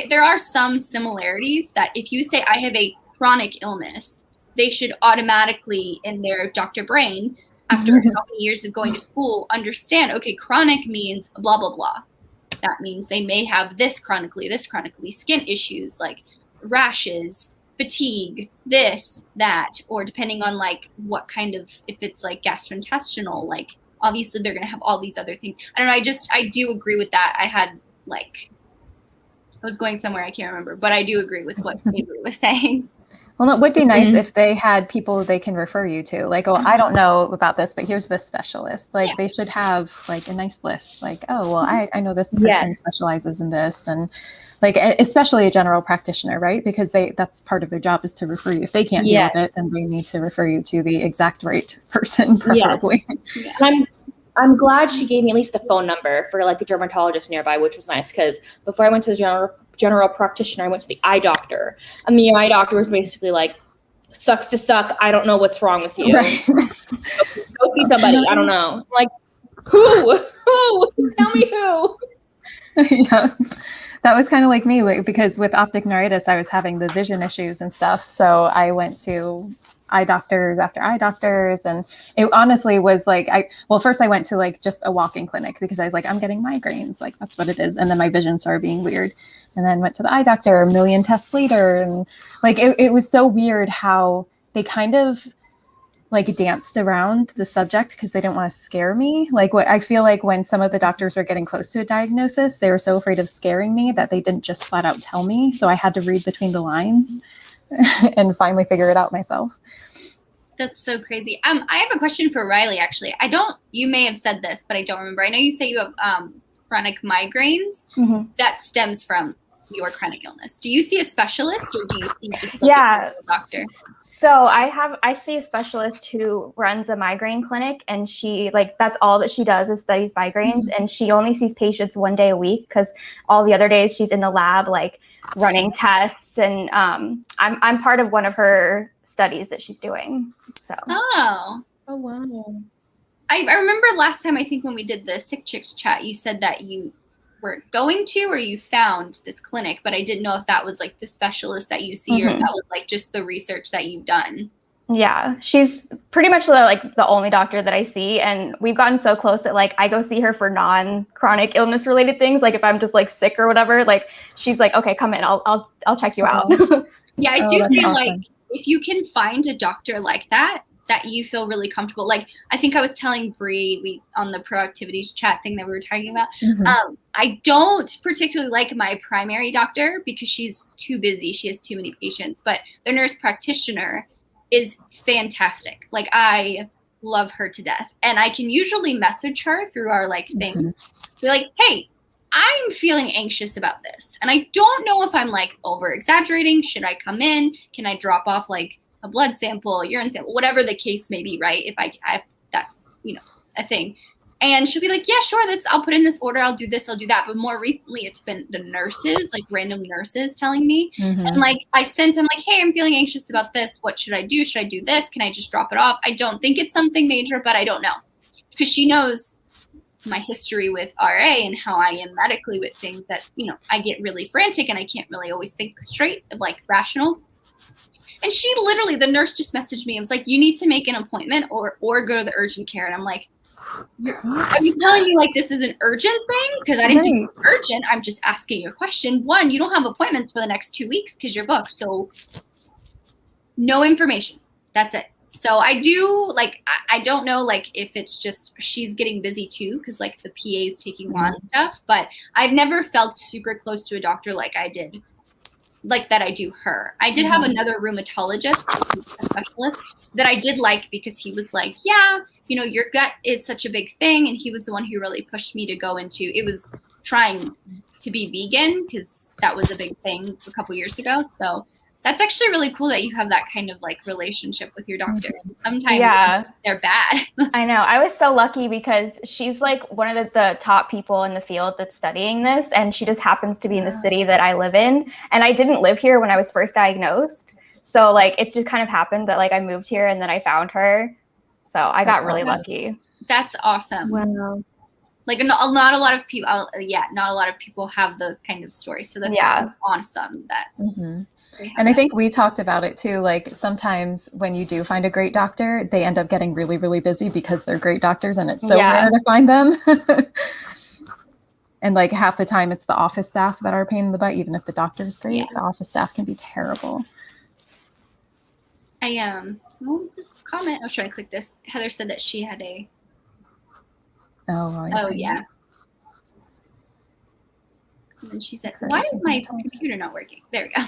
there are some similarities that if you say I have a chronic illness, they should automatically in their doctor brain, after how many years of going to school, understand, okay, chronic means blah, blah, blah. That means they may have this chronically, skin issues like rashes, fatigue, this, that, or depending on like what kind of, if it's like gastrointestinal, like obviously they're going to have all these other things. I don't know. I do agree with that. I had like, I was going somewhere, I can't remember, but I do agree with what Avery was saying. Well, it would be nice if they had people they can refer you to. Like, oh, I don't know about this, but here's this specialist. Like, they should have like a nice list. Like, oh, well, I know this person specializes in this, and like, especially a general practitioner, right? Because that's part of their job is to refer you. If they can't deal with it, then they need to refer you to the exact right person, preferably. Yes. I'm glad she gave me at least the phone number for like a dermatologist nearby, which was nice because before I went to the general practitioner, I went to the eye doctor, and the eye doctor was basically like, sucks to suck, I don't know what's wrong with you. Right. Go see somebody. I don't know. I'm like, who? Tell me who. Yeah. That was kind of like me because with optic neuritis, I was having the vision issues and stuff. So I went to eye doctors after eye doctors. And it honestly was like, first I went to like just a walk-in clinic because I was like, I'm getting migraines. Like that's what it is. And then my vision started being weird. And then went to the eye doctor, a million tests later. And like, it was so weird how they kind of like danced around the subject because they didn't want to scare me. Like what I feel like when some of the doctors were getting close to a diagnosis, they were so afraid of scaring me that they didn't just flat out tell me. So I had to read between the lines and finally figure it out myself. That's so crazy. I have a question for Riley, actually. You may have said this, but I don't remember. I know you say you have chronic migraines. That stems from your chronic illness. Do you see a specialist or do you see just like a doctor? So I see a specialist who runs a migraine clinic, and she that's all that she does is studies migraines, and she only sees patients 1 day a week because all the other days she's in the lab like running tests, and I'm part of one of her studies that she's doing. So oh wow. I remember last time, I think when we did the Sick Chicks chat, you said that you were going to, or you found this clinic, but I didn't know if that was like the specialist that you see or if that was like just the research that you've done. Yeah, she's pretty much like the only doctor that I see, and we've gotten so close that like I go see her for non-chronic illness related things. Like if I'm just like sick or whatever, like she's like, okay, come in, I'll check you out. Yeah, I do feel like if you can find a doctor like that you feel really comfortable. Like I think I was telling Bree on the proactivities chat thing that we were talking about. I don't particularly like my primary doctor because she's too busy. She has too many patients, but the nurse practitioner is fantastic. Like I love her to death. And I can usually message her through our like thing. Be like, hey, I'm feeling anxious about this. And I don't know if I'm like over exaggerating. Should I come in? Can I drop off like a blood sample, a urine sample, whatever the case may be, right? If that's, a thing. And she'll be like, yeah, sure, I'll put in this order, I'll do this, I'll do that. But more recently, it's been the nurses, like random nurses telling me. And like, I'm like, hey, I'm feeling anxious about this. What should I do? Should I do this? Can I just drop it off? I don't think it's something major, but I don't know. Because she knows my history with RA and how I am medically with things that, I get really frantic and I can't really always think straight, like rational. And she literally, the nurse just messaged me and was like, you need to make an appointment or go to the urgent care. And I'm like, are you telling me like this is an urgent thing? Because I didn't think it was urgent. I'm just asking you a question. One, you don't have appointments for the next 2 weeks because you're booked. So no information. That's it. So I do like, I don't know like if it's just she's getting busy too, because like the PA is taking on stuff, but I've never felt super close to a doctor like I did, like that I do her. I did have another rheumatologist, a specialist, that I did like because he was like, yeah, you know, your gut is such a big thing. And he was the one who really pushed me to go into, it was trying to be vegan because that was a big thing a couple years ago. So that's actually really cool that you have that kind of like relationship with your doctor. Sometimes they're bad. I know. I was so lucky because she's like one of the top people in the field that's studying this. And she just happens to be in the city that I live in. And I didn't live here when I was first diagnosed. So like, it's just kind of happened that like I moved here and then I found her. So I got really lucky. That's awesome. Wow. Like not a lot of people, not a lot of people have those kind of stories. So that's really awesome. That. And I think we talked about it too. Like sometimes when you do find a great doctor, they end up getting really, really busy because they're great doctors and it's so rare to find them. And like half the time it's the office staff that are a pain in the butt. Even if the doctor is great, the office staff can be terrible. This comment, I was trying to click this. Heather said that she had a. Oh yeah. And then she said, why is my computer not working? There we go.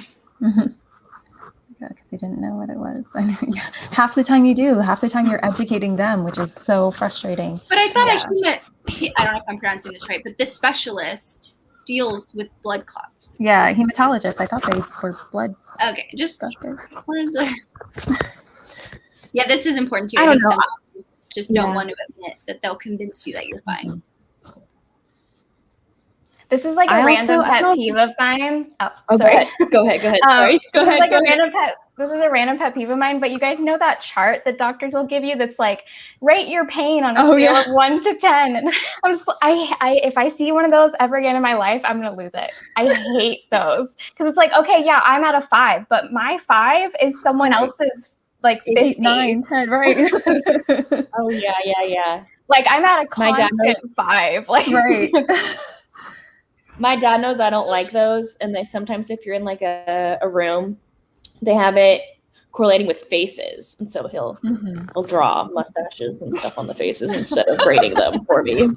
Because you didn't know what it was. I know. Yeah. Half the time you do. Half the time you're educating them, which is so frustrating. But I thought I don't know if I'm pronouncing this right, but this specialist deals with blood clots. Yeah, hematologist. I thought they were blood. Okay, just wanted to. Yeah, this is important too. I don't know. Some just don't want to admit that they'll convince you that you're fine. This is like a random pet peeve of mine. Oh, sorry. Go ahead. Sorry. Go ahead. This is a random pet peeve of mine, but you guys know that chart that doctors will give you that's like, rate your pain on a scale of 1 to 10. And I'm just, if I see one of those ever again in my life, I'm going to lose it. I hate those. Because it's like, okay, yeah, I'm at a 5, but my 5 is someone else's like 50. 8, 9, 10, right. Oh, yeah. Like I'm at a constant 5. Like, right. My dad knows I don't like those. And they sometimes, if you're in like a room, they have it correlating with faces. And so he'll draw mustaches and stuff on the faces instead of rating them for me.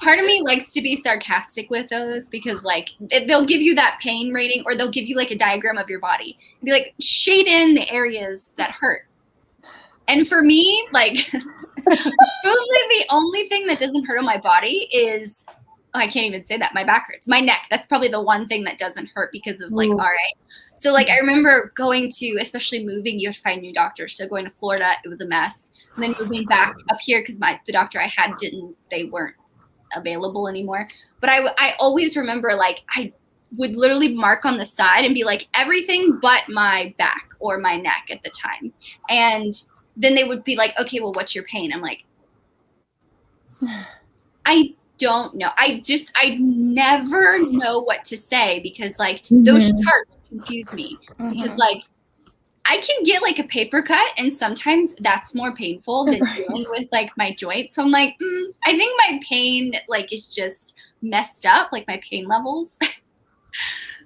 Part of me likes to be sarcastic with those because like they'll give you that pain rating or they'll give you like a diagram of your body and be like, shade in the areas that hurt. And for me, like probably the only thing that doesn't hurt on my body is I can't even say that. My back hurts. My neck. That's probably the one thing that doesn't hurt because of like RA. So like I remember going to, especially moving, you have to find new doctors. So going to Florida, it was a mess. And then moving back up here because the doctor I had they weren't available anymore. But I always remember like I would literally mark on the side and be like everything but my back or my neck at the time. And then they would be like, okay, well, what's your pain? I'm like, I don't know. I never know what to say because like those charts confuse me because like I can get like a paper cut and sometimes that's more painful than dealing with like my joint. So I'm like, I think my pain like is just messed up, like my pain levels.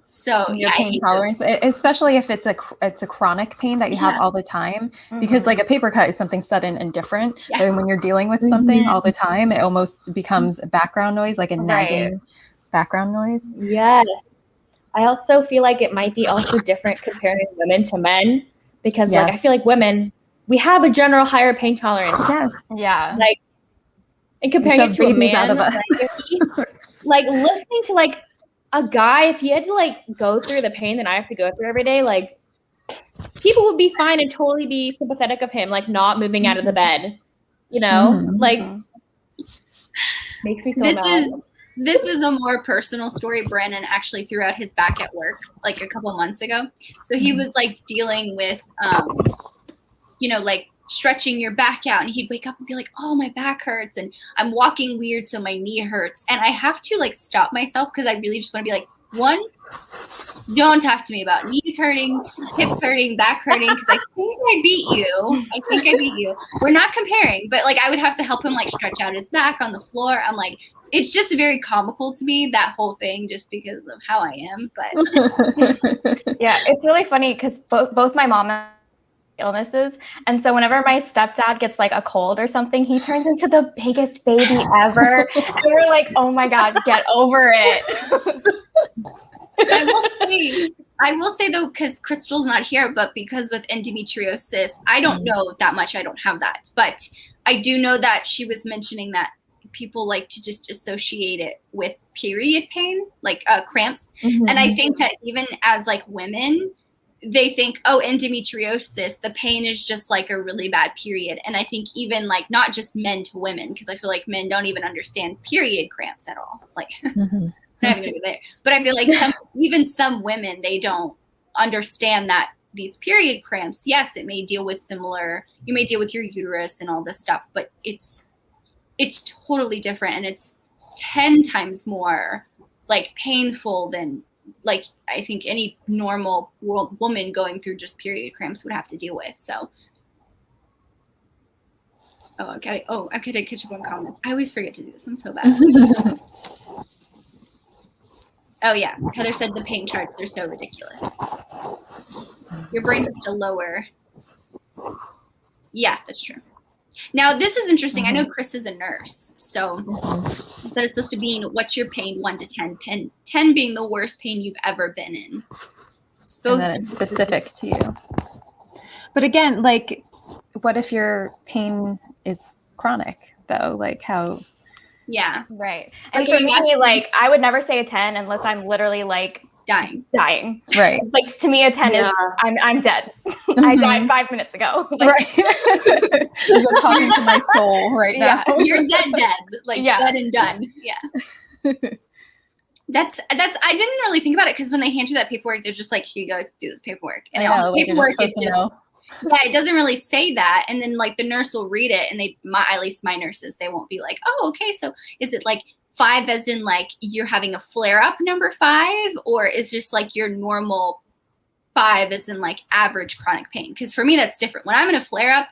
So your pain tolerance, especially if it's a chronic pain that you have all the time, because like a paper cut is something sudden and different. And when you're dealing with something all the time, it almost becomes background noise, like a nagging background noise. Yes. I also feel like it might be also different comparing women to men because like I feel like women, we have a general higher pain tolerance. Yes. Yeah. Like, and comparing it to a man, out of us. like listening to like a guy, if he had to like go through the pain that I have to go through every day, like people would be fine and totally be sympathetic of him, like not moving out of the bed, you know, like makes me so mad. This is a more personal story. Brandon actually threw out his back at work like a couple months ago. So he was like dealing with, like stretching your back out and he'd wake up and be like, oh, my back hurts and I'm walking weird so my knee hurts. And I have to like stop myself because I really just want to be like, one, don't talk to me about knees hurting, hips hurting, back hurting because I think I beat you. We're not comparing, but like I would have to help him like stretch out his back on the floor. I'm like, it's just very comical to me, that whole thing, just because of how I am. But yeah, it's really funny because both my mom illnesses. And so whenever my stepdad gets like a cold or something, he turns into the biggest baby ever. And we're like, oh my God, get over it. I will say though, because Crystal's not here, but because with endometriosis, I don't know that much. I don't have that. But I do know that she was mentioning that people like to just associate it with period pain, like cramps. Mm-hmm. And I think that even as like women, they think, oh, endometriosis, the pain is just like a really bad period. And I think even like not just men to women, because I feel like men don't even understand period cramps at all. Like, I'm not even gonna go there. But I feel like even some women, they don't understand that these period cramps, yes, it may deal with you may deal with your uterus and all this stuff, but it's totally different, and it's 10 times more like painful than like I think any normal woman going through just period cramps would have to deal with. So I gotta catch up on comments. I always forget to do this. I'm so bad. Oh yeah, Heather said the pain charts are so ridiculous. Your brain has to lower. Yeah, that's true. Now this is interesting. I know Chris is a nurse, so instead of supposed to be what's your pain 1 to 10, 10 being the worst pain you've ever been in. And then it's specific to you. But again, like, what if your pain is chronic though? Like how? Yeah. Right. And for me, like, I would never say a 10 unless I'm literally like dying. Right. Like to me, a 10 is I'm dead. I died 5 minutes ago. Like, right. You're talking to my soul right now. You're dead, like dead and done. Yeah. That's I didn't really think about it because when they hand you that paperwork, they're just like, here you go, do this paperwork. And all the paperwork is just it doesn't really say that. And then like the nurse will read it, and at least my nurses, they won't be like, oh, okay, so is it like 5 as in like you're having a flare up number 5, or is just like your normal 5 as in like average chronic pain? Because for me, that's different. When I'm in a flare up,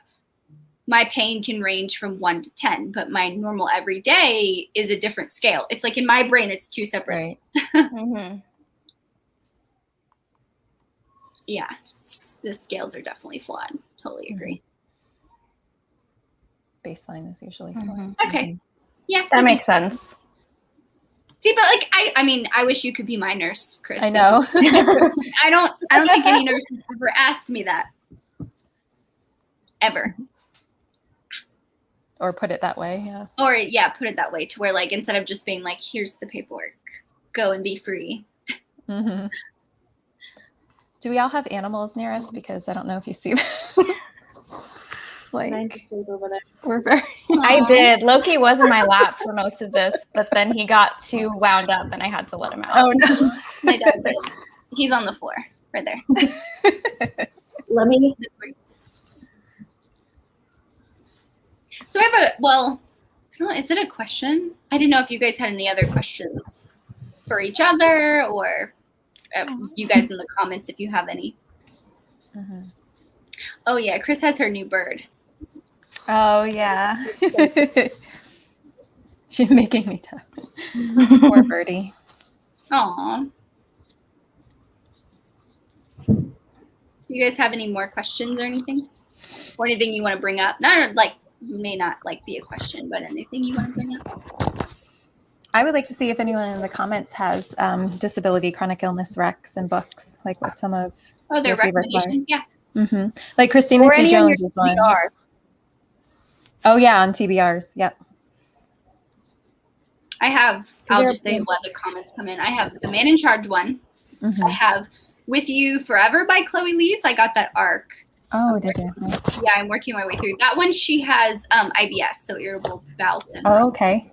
my pain can range from 1 to 10, but my normal everyday is a different scale. It's like in my brain, it's 2 separate. Right. Yeah, the scales are definitely flawed. Totally agree. Baseline is usually okay. Yeah, that makes sense. See, but like I mean, I wish you could be my nurse, Chris. I know. I don't think any nurse has ever asked me that. Ever. Or put it that way, yeah. Or put it that way to where like instead of just being like, here's the paperwork, go and be free. Mm-hmm. Do we all have animals near us? Because I don't know if you see them. Like, we're very. I did. Loki was in my lap for most of this, but then he got too wound up, and I had to let him out. Oh no! My dog, he's on the floor right there. Let me. So I have I don't know, is it a question? I didn't know if you guys had any other questions for each other, or you guys in the comments if you have any. Oh yeah, Chris has her new bird. Oh yeah. She's making me tough. Poor birdie. Aw. Do you guys have any more questions or anything? Or anything you want to bring up? Not like may not like be a question, but anything you want to bring up? I would like to see if anyone in the comments has disability, chronic illness recs and books. Like what some of their recommendations. Yeah. Mm-hmm. Like Christina C. Jones is one. Oh yeah, on TBRs. Yep. I have. I'll just say what the comments come in. I have the Man in Charge one. I have With You Forever by Chloe Liese. I got that arc. Oh, did you? Nice. Yeah, I'm working my way through that one. She has IBS, so irritable bowel syndrome. Oh, okay.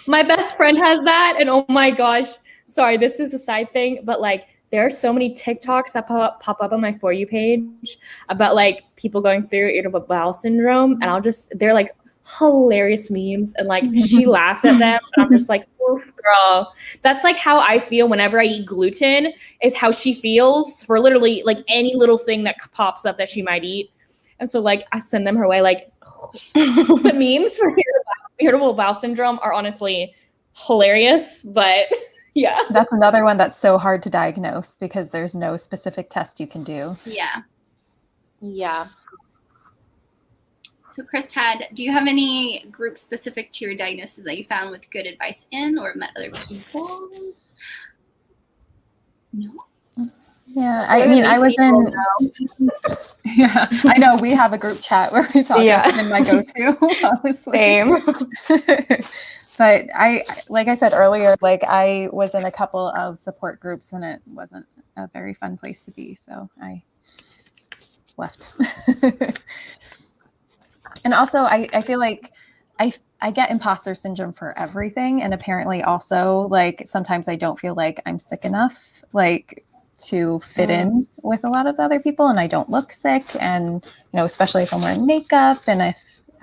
My best friend has that, and oh my gosh, sorry, this is a side thing, but like there are so many TikToks that pop up on my For You page about like people going through irritable bowel syndrome, and they're like hilarious memes, and like she laughs at them, and I'm just like, oof, girl. That's like how I feel whenever I eat gluten, is how she feels for literally like any little thing that pops up that she might eat. And so like I send them her way. Like the memes for irritable bowel syndrome are honestly hilarious, but yeah. That's another one that's so hard to diagnose because there's no specific test you can do. Yeah. Yeah. So Chris do you have any group specific to your diagnosis that you found with good advice in or met other people? No. Yeah, I mean, I was in. Yeah, I know we have a group chat where we talk. Yeah. It's been my go-to, honestly. Same. But like I said earlier, like I was in a couple of support groups and it wasn't a very fun place to be, so I left. And also, I feel like I get imposter syndrome for everything, and apparently also like sometimes I don't feel like I'm sick enough, like to fit in with a lot of the other people, and I don't look sick, and especially if I'm wearing makeup and if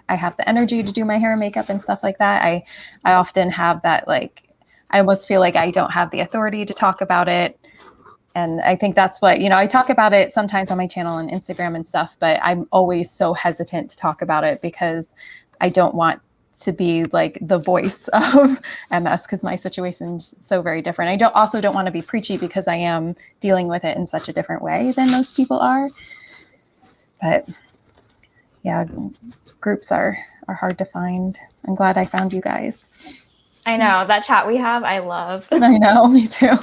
I have the energy to do my hair and makeup and stuff like that, I often have that, like I almost feel like I don't have the authority to talk about it. And I think that's what, I talk about it sometimes on my channel and Instagram and stuff, but I'm always so hesitant to talk about it because I don't want to be like the voice of MS because my situation's so very different. I don't want to be preachy because I am dealing with it in such a different way than most people are. But yeah, groups are hard to find. I'm glad I found you guys. I know that chat we have, I love. I know, me too.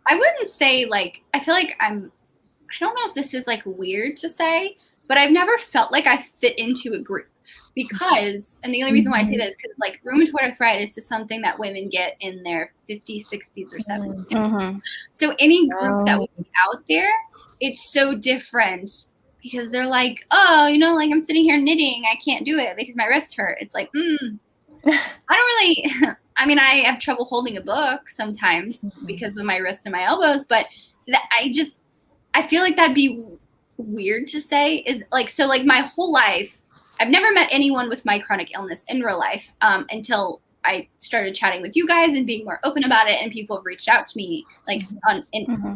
I wouldn't say like, I feel like I don't know if this is like weird to say, but I've never felt like I fit into a group because, and the only reason why I say that is because like rheumatoid arthritis is something that women get in their 50s, 60s, or 70s. Mm-hmm. So any group that would be out there, it's so different because they're like, oh, like I'm sitting here knitting. I can't do it because my wrists hurt. It's like, I don't really, I mean, I have trouble holding a book sometimes because of my wrist and my elbows, but I feel like that'd be weird to say is like, so like my whole life, I've never met anyone with my chronic illness in real life until I started chatting with you guys and being more open about it. And people have reached out to me like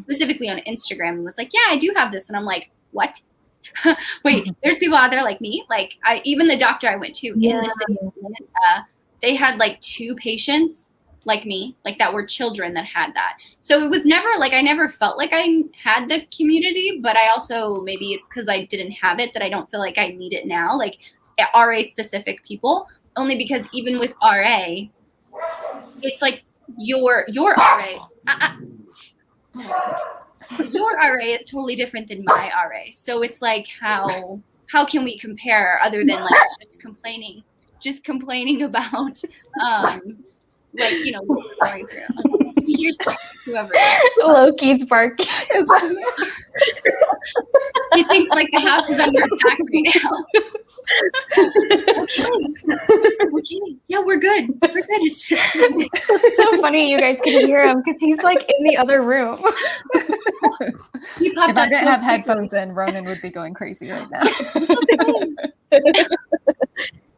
specifically on Instagram and was like, yeah, I do have this. And I'm like, what? Wait, there's people out there like me. Like even the doctor I went to in the city of Atlanta, they had like 2 patients like me, like that were children that had that. So it was never like, I never felt like I had the community, but I also, maybe it's because I didn't have it that I don't feel like I need it now. Like RA specific people, only because even with RA, it's like your RA, your RA is totally different than my RA. So it's like, how can we compare other than like just complaining about like going through. Here's whoever Loki's barking. He thinks like the house is under attack right now. Okay. Yeah, we're good. It's so funny you guys can hear him because he's like in the other room. He popped if I up didn't so have quickly. headphones in, Ronan would be going crazy right now.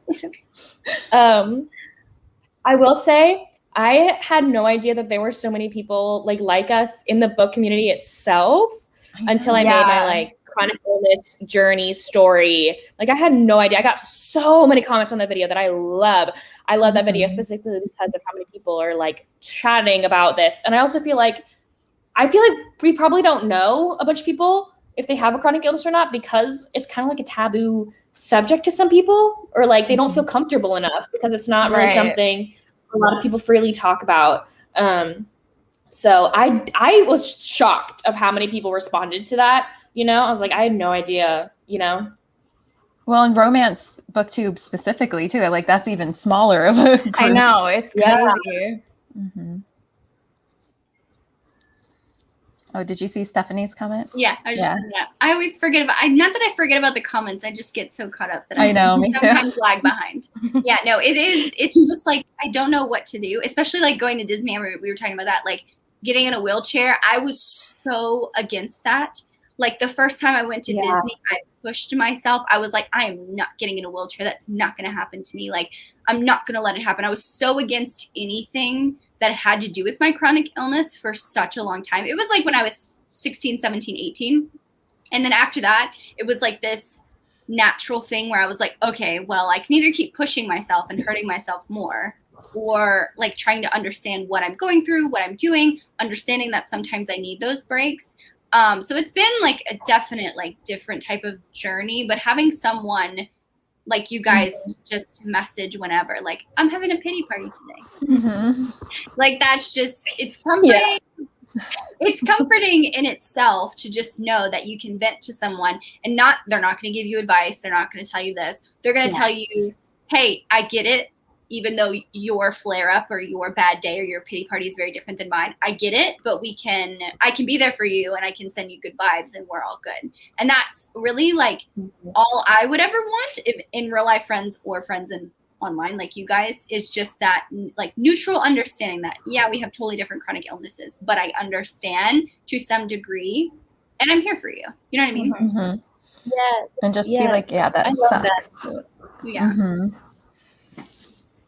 It's okay. I will say I had no idea that there were so many people like us in the book community itself until I made my like chronic illness journey story. Like I had no idea. I got so many comments on that video that I love. I love that video specifically because of how many people are like chatting about this. And I also feel like we probably don't know a bunch of people if they have a chronic illness or not, because it's kind of like a taboo subject to some people, or like they don't feel comfortable enough because it's not really something a lot of people freely talk about. So I was shocked of how many people responded to that. I was like, I had no idea, Well, in romance booktube specifically too, like that's even smaller of a group. I know, it's crazy. Mm-hmm. Oh, did you see Stephanie's comment? Yeah, I always forget about. Not that I forget about the comments. I just get so caught up that I know, me sometimes too. lag behind. Yeah, no, it is. It's just like I don't know what to do, especially like going to Disney. We were talking about that, like getting in a wheelchair. I was so against that. Like the first time I went to Disney, I pushed myself. I was like, I am not getting in a wheelchair. That's not going to happen to me. Like I'm not going to let it happen. I was so against anything that had to do with my chronic illness for such a long time. It was like when I was 16, 17, 18. And then after that, it was like this natural thing where I was like, okay, well, I can either keep pushing myself and hurting myself more, or like trying to understand what I'm going through, what I'm doing, understanding that sometimes I need those breaks. So it's been like a definite, like different type of journey, but having someone like you guys just message whenever, like, I'm having a pity party today. Like, that's just, it's comforting. It's comforting in itself to just know that you can vent to someone and they're not going to give you advice. They're not going to tell you this. They're going to tell you, hey, I get it. Even though your flare up or your bad day or your pity party is very different than mine, I get it, but I can be there for you and I can send you good vibes and we're all good. And that's really like all I would ever want if in real life friends or friends in online, like you guys, is just that like neutral understanding that, yeah, we have totally different chronic illnesses, but I understand to some degree and I'm here for you. You know what I mean? Mm-hmm. Yes. And just be like, yeah, that sucks. That. Yeah.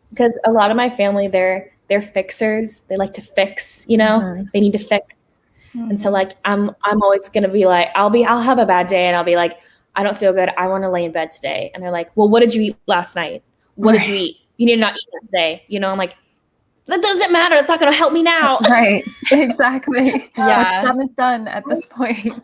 Because a lot of my family, they're fixers. They like to fix, you know, they need to fix. And so like, I'm always going to be like, I'll have a bad day and I'll be like, I don't feel good. I want to lay in bed today. And they're like, well, what did you eat last night? What did you eat? You need to not eat that today. You know, I'm like, that doesn't matter. It's not going to help me now. Right. Exactly. What's done is done at this point.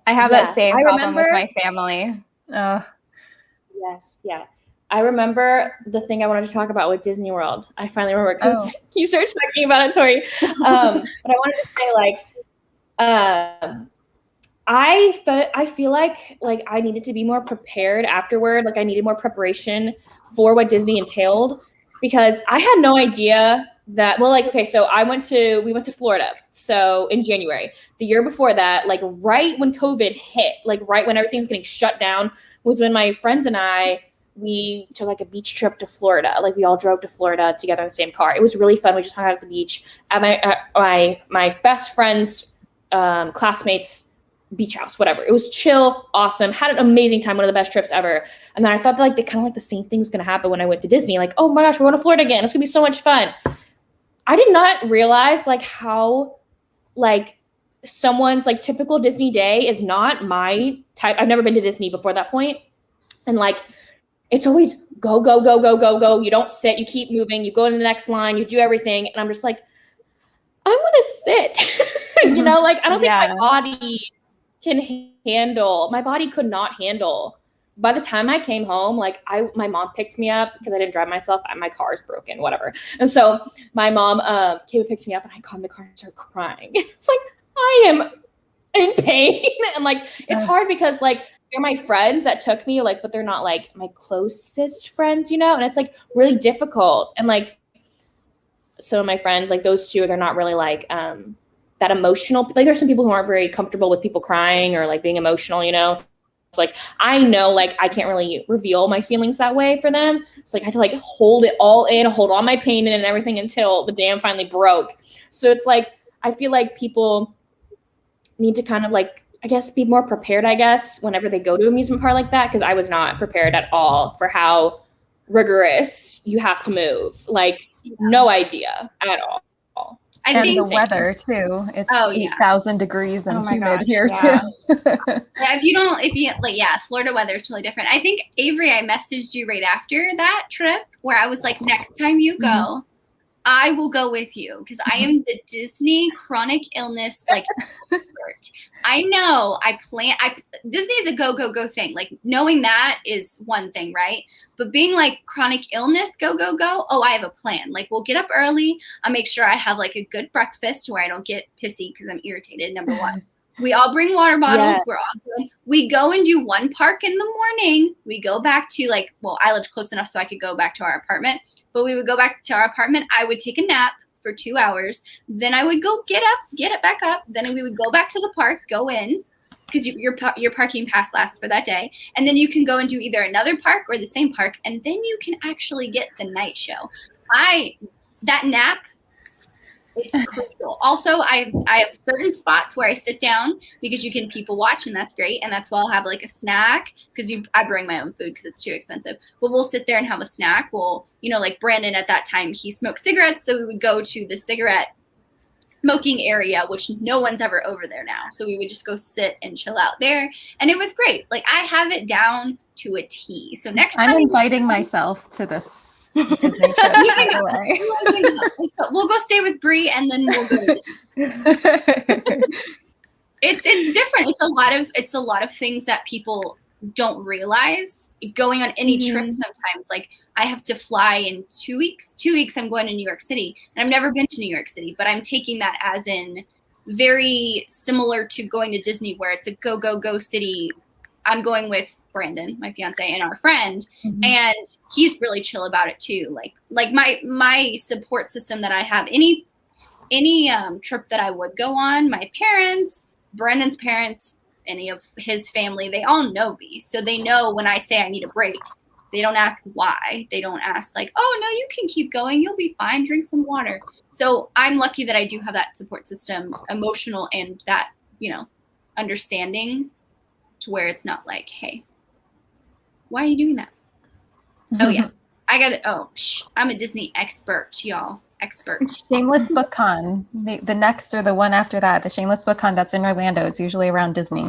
I have that same problem with my family. Yes. Yeah. I remember the thing I wanted to talk about with Disney World. I finally remember because you started talking about it, Tori. But I wanted to say, like, I feel like I needed to be more prepared afterward. Like I needed more preparation for what Disney entailed because I had no idea that. Well, like, okay, so we went to Florida. So in January, the year before that, like right when COVID hit, like right when everything's getting shut down, was when my friends and we took like a beach trip to Florida. Like we all drove to Florida together in the same car. It was really fun. We just hung out at the beach at my best friend's classmates' beach house, whatever. It was chill, awesome. Had an amazing time. One of the best trips ever. And then I thought that like the same thing was going to happen when I went to Disney. Like, oh my gosh, we're going to Florida again. It's going to be so much fun. I did not realize like how like someone's like typical Disney day is not my type. I've never been to Disney before that point. And like, it's always go, go, go, go, go, go. You don't sit, you keep moving, you go to the next line, you do everything. And I'm just like, I want to sit, you know, like, I don't think my body can handle, my body could not handle. By the time I came home, like my mom picked me up because I didn't drive myself. My car is broken, whatever. And so my mom came and picked me up and I got in the car and started crying. It's like, I am in pain. And like, it's hard because like, they're my friends that took me, like, but they're not like my closest friends, you know? And it's like really difficult. And like, some of my friends, like those two, they're not really like that emotional. Like there's some people who aren't very comfortable with people crying or like being emotional, you know? It's like, I know, like, I can't really reveal my feelings that way for them. So like, I had to like hold it all in, hold all my pain in and everything until the dam finally broke. So it's like, I feel like people need to kind of like, I guess, be more prepared, I guess, whenever they go to amusement park like that, because I was not prepared at all for how rigorous you have to move. Like, no idea at all. I think the weather too. It's 8,000 degrees and humid here too. Florida weather is totally different. I think, Avery, I messaged you right after that trip where I was like, next time you go, I will go with you because I am the Disney chronic illness like expert. I know Disney is a go, go, go thing. Like knowing that is one thing, right? But being like chronic illness, go, go, go. Oh, I have a plan. Like we'll get up early. I'll make sure I have like a good breakfast where I don't get pissy because I'm irritated. Number one. We all bring water bottles. Yes. We're all good. We go and do one park in the morning. We go back to I lived close enough so I could go back to our apartment. But we would go back to our apartment. I would take a nap for 2 hours. Then I would go get it back up. Then we would go back to the park, go in, because your parking pass lasts for that day. And then you can go and do either another park or the same park. And then you can actually get the night show. That nap, it's crucial. Also, I have certain spots where I sit down because you can people watch, and that's great. And that's why I'll have like a snack because I bring my own food because it's too expensive. But we'll sit there and have a snack. Well, like Brandon at that time, he smoked cigarettes, so we would go to the cigarette smoking area, which no one's ever over there now. So we would just go sit and chill out there, and it was great. Like I have it down to a T. So next time, I'm inviting myself to this Disney trip. We'll go stay with Bree and then we'll go. It's different. It's a lot of things that people don't realize. Going on any trip sometimes, like I have to fly in 2 weeks. 2 weeks I'm going to New York City, and I've never been to New York City, but I'm taking that as in very similar to going to Disney, where it's a go, go, go city. I'm going with Brandon, my fiance, and our friend, and he's really chill about it too. Like my support system that I have, any trip that I would go on, my parents, Brandon's parents, any of his family, they all know me. So they know when I say I need a break, they don't ask why. They don't ask like, oh, no, you can keep going. You'll be fine. Drink some water. So I'm lucky that I do have that support system, emotional, and that, understanding to where it's not like, hey, why are you doing that? Oh, yeah. I got it. Oh, I'm a Disney expert, y'all. Expert. Shameless Book Con. The next or the one after that, the Shameless Book Con, that's in Orlando. It's usually around Disney.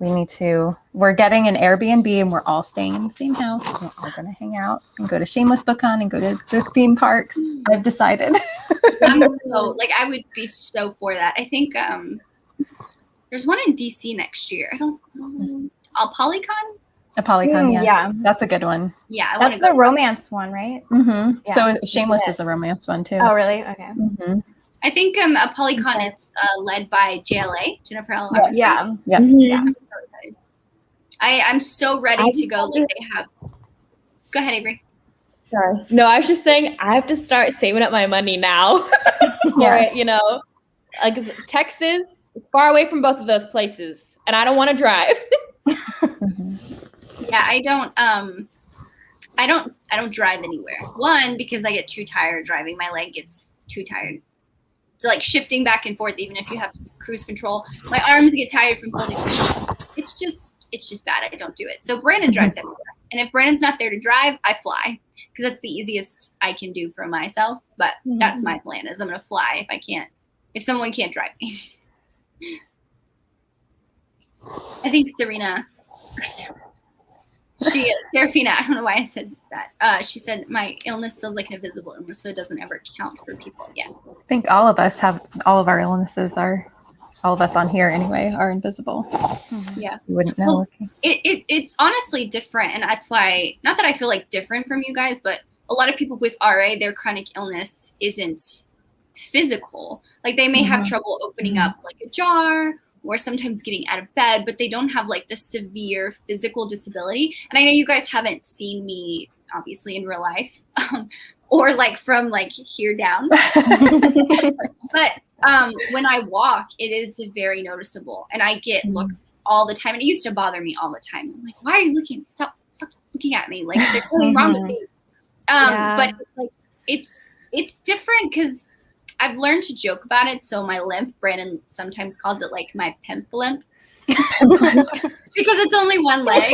We're getting an Airbnb and we're all staying in the same house. We're all going to hang out and go to Shameless Book Con and go to the theme parks. I've decided. I would be so for that. I think there's one in DC next year. I don't know. Polycon? A Polycon, yeah. Yeah. That's a good one. Yeah. That's the romance one, right? Mm-hmm. Yeah. So Shameless is a romance one too. Oh, really? Okay. Mm-hmm. I think a Polycon, it's led by JLA, Jennifer L. Aniston. Yeah. Yeah. Yeah. I'm so ready to go. Like they have. Go ahead, Avery. Sorry. No, I was just saying I have to start saving up my money now for it, Like Texas is far away from both of those places, and I don't want to drive. Yeah, I don't drive anywhere. One, because I get too tired driving. My leg gets too tired. So like shifting back and forth, even if you have cruise control, my arms get tired from holding. It's just bad. I don't do it. So Brandon drives everywhere. And if Brandon's not there to drive, I fly, because that's the easiest I can do for myself. But that's my plan, is I'm going to fly if someone can't drive me. I think Serafina, I don't know why I said that. She said, my illness feels like an invisible illness, so it doesn't ever count for people. Yeah. I think all of us have, all of our illnesses all of us on here anyway, are invisible. Yeah. You wouldn't know. Well, it's honestly different. And that's why, not that I feel like different from you guys, but a lot of people with RA, their chronic illness isn't physical. Like they may have trouble opening up like a jar, or sometimes getting out of bed, but they don't have like the severe physical disability. And I know you guys haven't seen me obviously in real life, or like from like here down. But when I walk, it is very noticeable, and I get looks all the time. And it used to bother me all the time. I'm like, why are you looking? Stop looking at me. Like there's something wrong with me. But like it's different because I've learned to joke about it. So my limp, Brandon sometimes calls it like my pimp limp, because it's only one leg.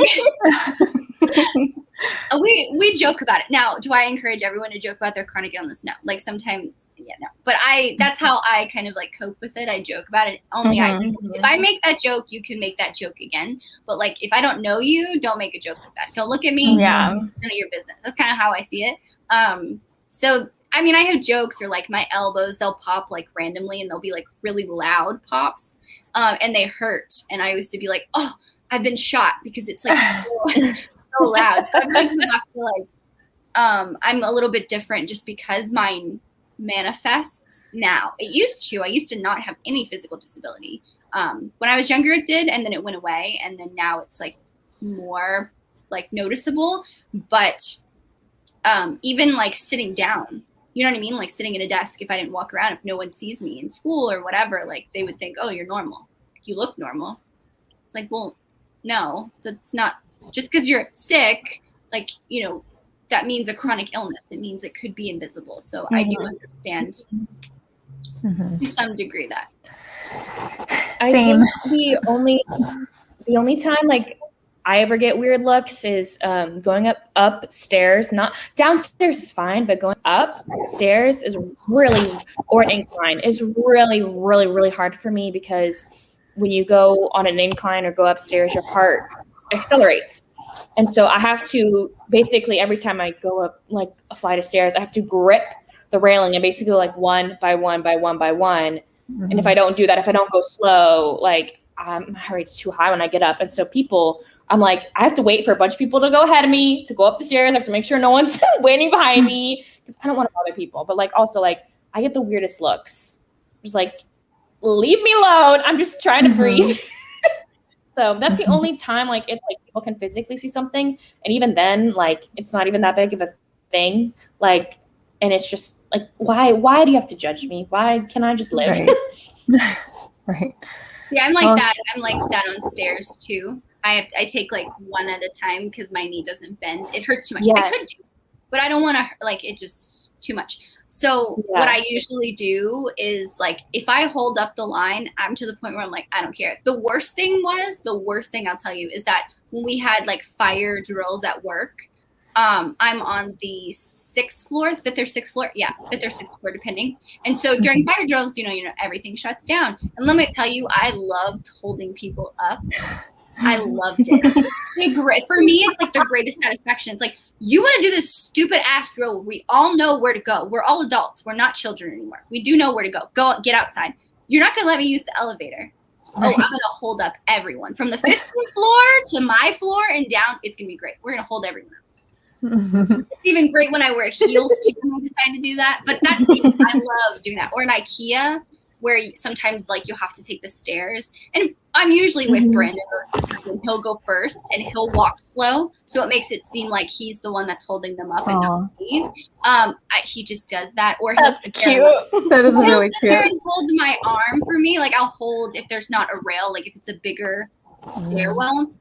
We joke about it. Now, do I encourage everyone to joke about their chronic illness? No. Like sometimes, no. But that's how I kind of like cope with it. I joke about it. Only I do. If I make that joke, you can make that joke again. But like if I don't know you, don't make a joke like that. Don't look at me. Yeah. None of your business. That's kind of how I see it. So I mean, I have jokes, or like my elbows, they'll pop like randomly, and they'll be like really loud pops, and they hurt. And I used to be like, oh, I've been shot, because it's like so loud. So I think you have to like, I'm a little bit different just because mine manifests now. I used to not have any physical disability. When I was younger, it did, and then it went away, and then now it's like more like noticeable. But even like sitting down, you know what I mean? Like sitting at a desk, if I didn't walk around, if no one sees me in school or whatever, like they would think, oh, you're normal. You look normal. It's like, well, no, that's not, just because you're sick, like, that means a chronic illness. It means it could be invisible. So I do understand to some degree that. I think the only time like I ever get weird looks is going upstairs. Not downstairs is fine, but going upstairs is really, or an incline is really, really, really hard for me, because when you go on an incline or go upstairs, your heart accelerates. And so I have to basically, every time I go up like a flight of stairs, I have to grip the railing and basically like one by one by one by one. And if I don't do that, if I don't go slow, like my heart rate's too high when I get up. And so I'm like, I have to wait for a bunch of people to go ahead of me, to go up the stairs. I have to make sure no one's waiting behind me because I don't want to bother people. But like, also like, I get the weirdest looks. Just like, leave me alone. I'm just trying to breathe. So that's the only time like it's like people can physically see something. And even then, like, it's not even that big of a thing. Like, and it's just like, why do you have to judge me? Why can't I just live? Right. Right. Yeah, I'm like that. I'm like that on stairs too. I take like one at a time because my knee doesn't bend. It hurts too much. Yes. I could do, but I don't want to, like, it just too much. So what I usually do is like, if I hold up the line, I'm to the point where I'm like, I don't care. The worst thing I'll tell you is that when we had like fire drills at work, I'm on the 6th floor, 5th or 6th floor. Yeah, 5th or 6th floor, depending. And so during fire drills, you know, everything shuts down. And let me tell you, I loved holding people up. I loved it. For me, it's like the greatest satisfaction. It's like, you want to do this stupid ass drill. We all know where to go. We're all adults. We're not children anymore. We do know where to go. Go get outside. You're not going to let me use the elevator. Right. Oh, I'm going to hold up everyone from the 5th floor to my floor and down. It's going to be great. We're going to hold everyone up. It's even great when I wear heels too when I decide to do that. But that's me. I love doing that. Or in IKEA, where sometimes like you'll have to take the stairs. And I'm usually with Brandon, and he'll go first and he'll walk slow. So it makes it seem like he's the one that's holding them up and not me. He just does that. Or he'll That's sit cute. there, That is really cute. and hold my arm for me. Like I'll hold, if there's not a rail, like if it's a bigger stairwell,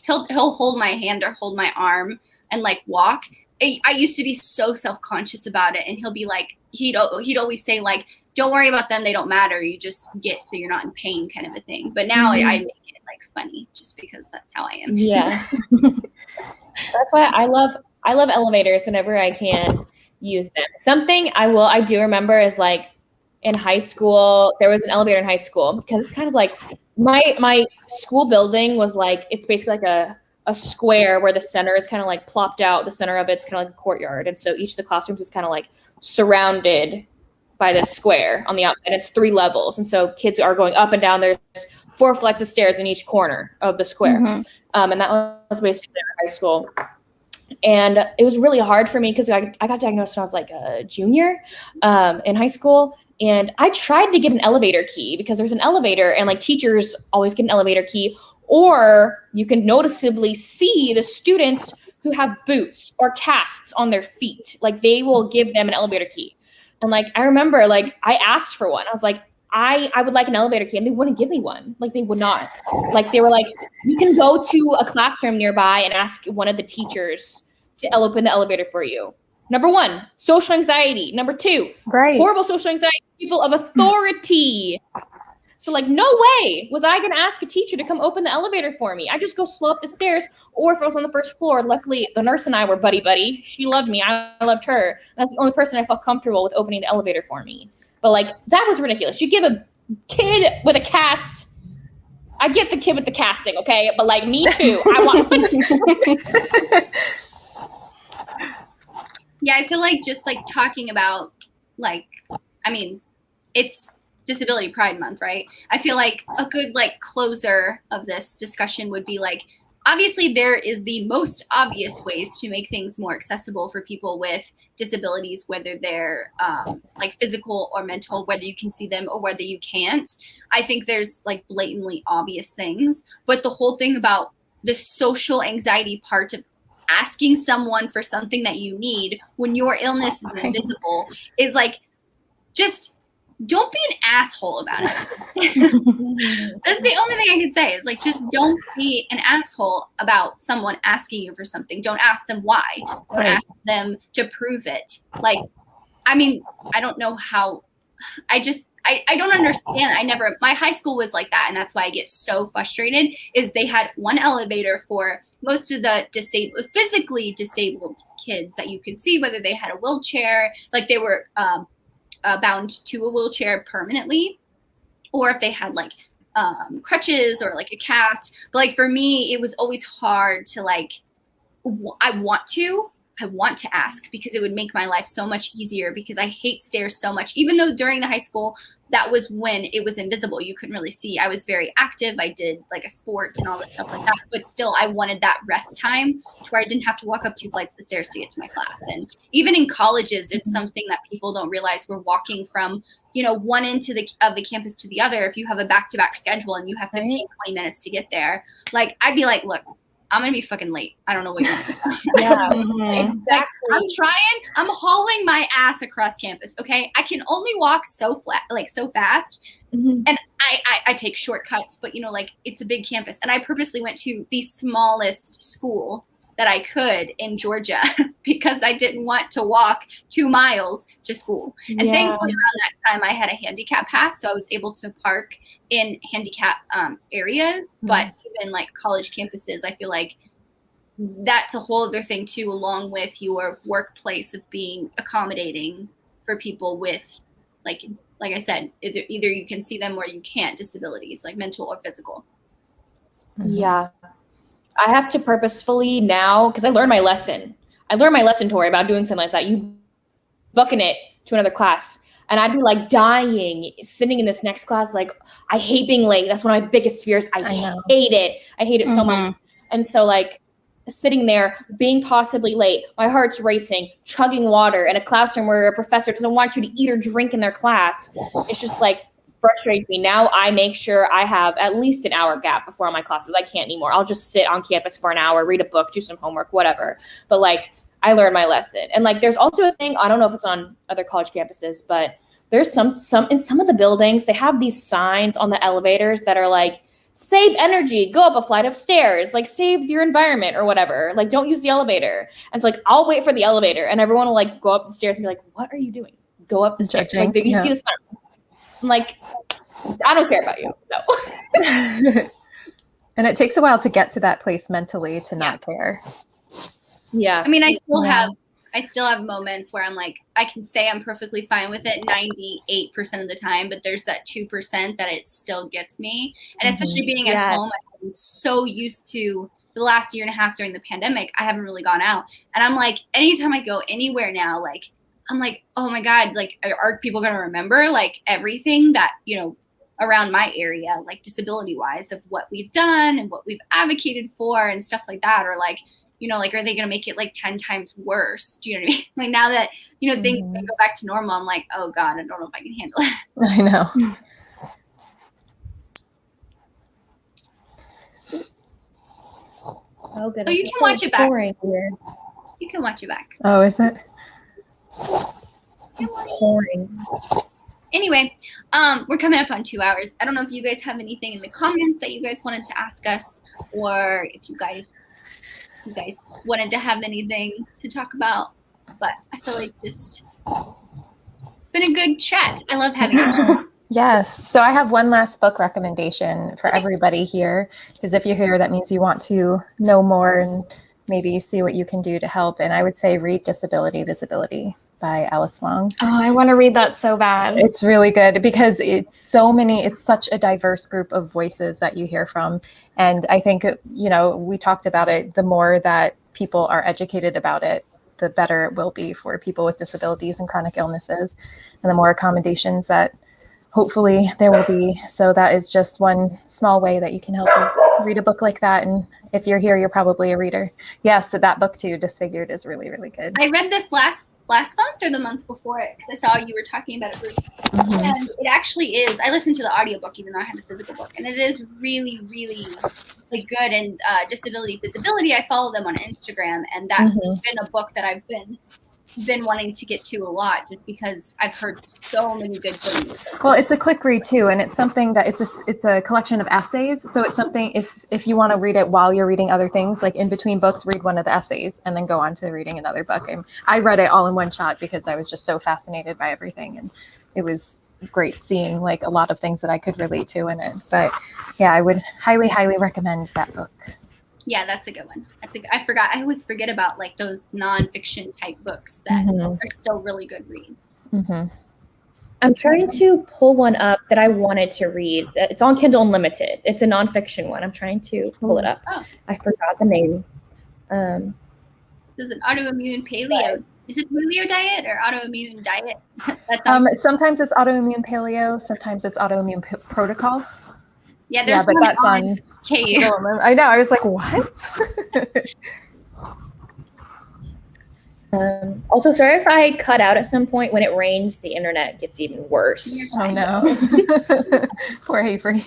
he'll hold my hand or hold my arm and like walk. I used to be so self-conscious about it. And he'll be like, he'd always say like, don't worry about them. They don't matter. You just get so you're not in pain kind of a thing. But now I make it like funny just because that's how I am. Yeah. That's why I love elevators whenever I can use them. Something I do remember is like in high school, there was an elevator in high school because it's kind of like my school building was like, it's basically like a square where the center is kind of like plopped out. The center of it's kind of like a courtyard. And so each of the classrooms is kind of like surrounded by this square on the outside. It's 3 levels. And so kids are going up and down. There's 4 flights of stairs in each corner of the square. And that was basically in high school. And it was really hard for me because I got diagnosed when I was like a junior in high school. And I tried to get an elevator key because there's an elevator and like teachers always get an elevator key, or you can noticeably see the students who have boots or casts on their feet. Like they will give them an elevator key. And like, I remember like I asked for one. I was like, I would like an elevator key, and they wouldn't give me one. Like they would not. Like they were like, you can go to a classroom nearby and ask one of the teachers to open the elevator for you. Number 1, social anxiety. Number 2, horrible social anxiety, people of authority. So like, no way was I going to ask a teacher to come open the elevator for me. I just go slow up the stairs. Or if I was on the 1st floor, luckily the nurse and I were buddy. She loved me. I loved her. That's the only person I felt comfortable with opening the elevator for me. But like, that was ridiculous. You give a kid with a cast. I get the kid with the casting, okay? But like, me too. I want me too. Yeah, I feel like just like talking about like, I mean, it's Disability Pride Month, right? I feel like a good like closer of this discussion would be like, obviously there is the most obvious ways to make things more accessible for people with disabilities, whether they're like physical or mental, whether you can see them or whether you can't. I think there's like blatantly obvious things, but the whole thing about the social anxiety part of asking someone for something that you need when your illness is invisible is like, just don't be an asshole about it. That's the only thing I can say is like, just don't be an asshole about someone asking you for something. Don't ask them why. Don't ask them to prove it. Like, I mean, I don't know how, I don't understand. My high school was like that. And that's why I get so frustrated is they had one elevator for most of the physically disabled kids that you could see, whether they had a wheelchair, like they were, bound to a wheelchair permanently, or if they had like crutches or like a cast. But like for me, it was always hard to like, I I want to ask because it would make my life so much easier because I hate stairs so much. Even though during the high school, that was when it was invisible. You couldn't really see. I was very active. I did like a sport and all that stuff like that. But still, I wanted that rest time to where I didn't have to walk up 2 flights of stairs to get to my class. And even in colleges, it's something that people don't realize. We're walking from, one end of the campus to the other. If you have a back-to-back schedule and you have 15, 20 minutes to get there, like I'd be like, look, I'm going to be fucking late. I don't know what you're doing. Yeah, exactly. I'm hauling my ass across campus. Okay. I can only walk so fast. And I take shortcuts, but it's a big campus. And I purposely went to the smallest school that I could in Georgia because I didn't want to walk 2 miles to school. And thankfully around that time I had a handicap pass, so I was able to park in handicap areas. But even like college campuses, I feel like that's a whole other thing too, along with your workplace of being accommodating for people with like I said, either you can see them or you can't, disabilities, like mental or physical. Yeah. I have to purposefully now, because I learned my lesson, Tori, about doing something like that. You booking it to another class. And I'd be like dying, sitting in this next class. Like, I hate being late. That's one of my biggest fears. I hate it. I hate it so much. And so like sitting there, being possibly late, my heart's racing, chugging water in a classroom where a professor doesn't want you to eat or drink in their class. It's just like, frustrates me. Now I make sure I have at least an hour gap before my classes. I can't anymore. I'll just sit on campus for an hour, read a book, do some homework, whatever. But like, I learned my lesson. And like, there's also a thing, I don't know if it's on other college campuses, but there's some in some of the buildings, they have these signs on the elevators that are like, save energy, go up a flight of stairs, like save your environment or whatever. Like, don't use the elevator. And it's like, I'll wait for the elevator. And everyone will like go up the stairs and be like, what are you doing? Go up the stairs. Like, you see the sign. I'm like, I don't care about you. No. And it takes a while to get to that place mentally to not care. Yeah. I mean, I still have moments where I'm like, I can say I'm perfectly fine with it 98% of the time, but there's that 2% that it still gets me. And especially being at home, I'm so used to the last year and a half during the pandemic, I haven't really gone out. And I'm like, anytime I go anywhere now, like, I'm like, oh my God, like, are people going to remember like everything that, around my area, like disability wise, of what we've done and what we've advocated for and stuff like that? Or like, like, are they going to make it like 10 times worse? Do you know what I mean? Like now that, things go back to normal, I'm like, oh God, I don't know if I can handle it. I know. Oh, good. So you can watch it back. You can watch it back. Oh, is it? Boring. Anyway, we're coming up on 2 hours. I don't know if you guys have anything in the comments that you guys wanted to ask us, or if you guys wanted to have anything to talk about. But I feel like it's been a good chat. I love having it. Yes. So I have one last book recommendation for everybody here, because if you're here, that means you want to know more and maybe see what you can do to help. And I would say read Disability Visibility by Alice Wong. Oh, I want to read that so bad. It's really good because it's such a diverse group of voices that you hear from. And I think, we talked about it, the more that people are educated about it, the better it will be for people with disabilities and chronic illnesses, and the more accommodations that hopefully there will be. So that is just one small way that you can help us read a book like that. And if you're here, you're probably a reader. Yes, that book too, Disfigured, is really, really good. I read this last month or the month before it, because I saw you were talking about it. And it actually is. I listened to the audiobook even though I had the physical book, and it is really, really like good. And Disability Visibility, I follow them on Instagram, and that's been a book that I've been wanting to get to a lot, just because I've heard so many good things. Well, it's a quick read too, and it's something that it's a collection of essays. So it's something, if you want to read it while you're reading other things, like in between books, read one of the essays and then go on to reading another book. And I read it all in one shot because I was just so fascinated by everything, and it was great seeing like a lot of things that I could relate to in it. But yeah, I would highly, highly recommend that book. Yeah, that's a good one. I forgot. I always forget about like those nonfiction type books that are still really good reads. I'm trying to pull one up that I wanted to read. It's on Kindle Unlimited. It's a nonfiction one. I'm trying to pull it up. Oh. I forgot the name. There's an autoimmune paleo. Is it paleo diet or autoimmune diet? That's sometimes it's autoimmune paleo. Sometimes it's autoimmune protocol. Yeah, there's but that's on KU. I know. I was like, what? Also, sorry if I cut out at some point. When it rains, the internet gets even worse. Oh no. Poor Avery.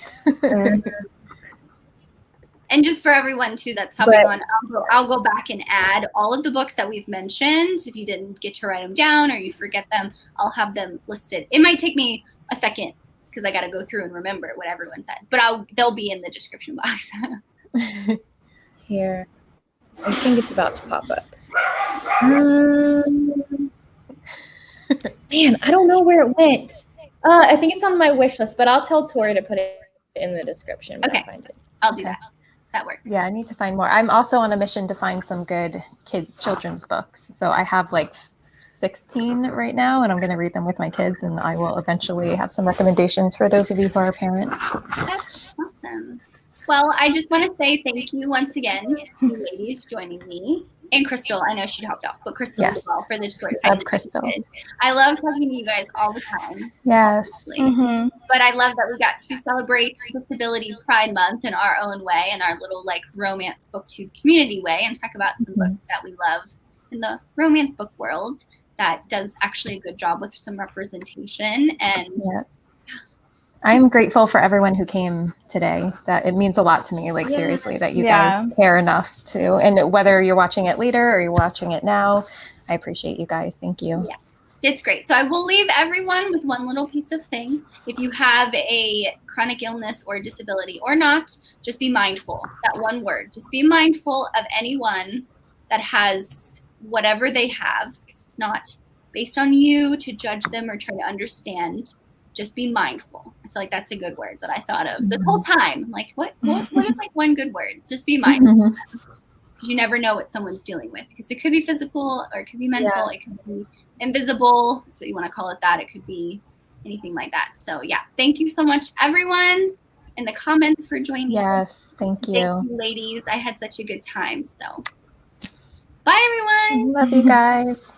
And just for everyone too that's hopping on, I'll go back and add all of the books that we've mentioned. If you didn't get to write them down or you forget them, I'll have them listed. It might take me a second because I got to go through and remember what everyone said, but they'll be in the description box. Here, I think it's about to pop up. Man, I don't know where it went. I think it's on my wish list, but I'll tell Tori to put it in the description when I find it. I'll do that. That works. Yeah, I need to find more. I'm also on a mission to find some good children's books. So I have like 16 right now, and I'm going to read them with my kids, and I will eventually have some recommendations for those of you who are parents. That's awesome. Well, I just want to say thank you once again, you ladies joining me. And Crystal, I know she hopped off, but Crystal as well for this short time. Love Crystal. I love talking to you guys all the time. Yes. Mm-hmm. But I love that we got to celebrate Disability Pride Month in our own way, in our little like romance booktube community way, and talk about some books that we love in the romance book world that does actually a good job with some representation. And I'm grateful for everyone who came today. That it means a lot to me, like seriously, that you guys care enough to, and whether you're watching it later or you're watching it now, I appreciate you guys. Thank you. Yeah, it's great. So I will leave everyone with one little piece of thing. If you have a chronic illness or disability or not, just be mindful. That one word, just be mindful of anyone that has whatever they have. It's not based on you to judge them or try to understand. Just be mindful. I feel like that's a good word that I thought of this whole time. Like, what is like one good word? Just be mindful. Because you never know what someone's dealing with. Because it could be physical or it could be mental. It could be invisible, if you want to call it that. It could be anything like that. So, yeah. Thank you so much, everyone, in the comments for joining. Yes, thank you. Thank you, ladies. I had such a good time. So, bye, everyone. Love you guys.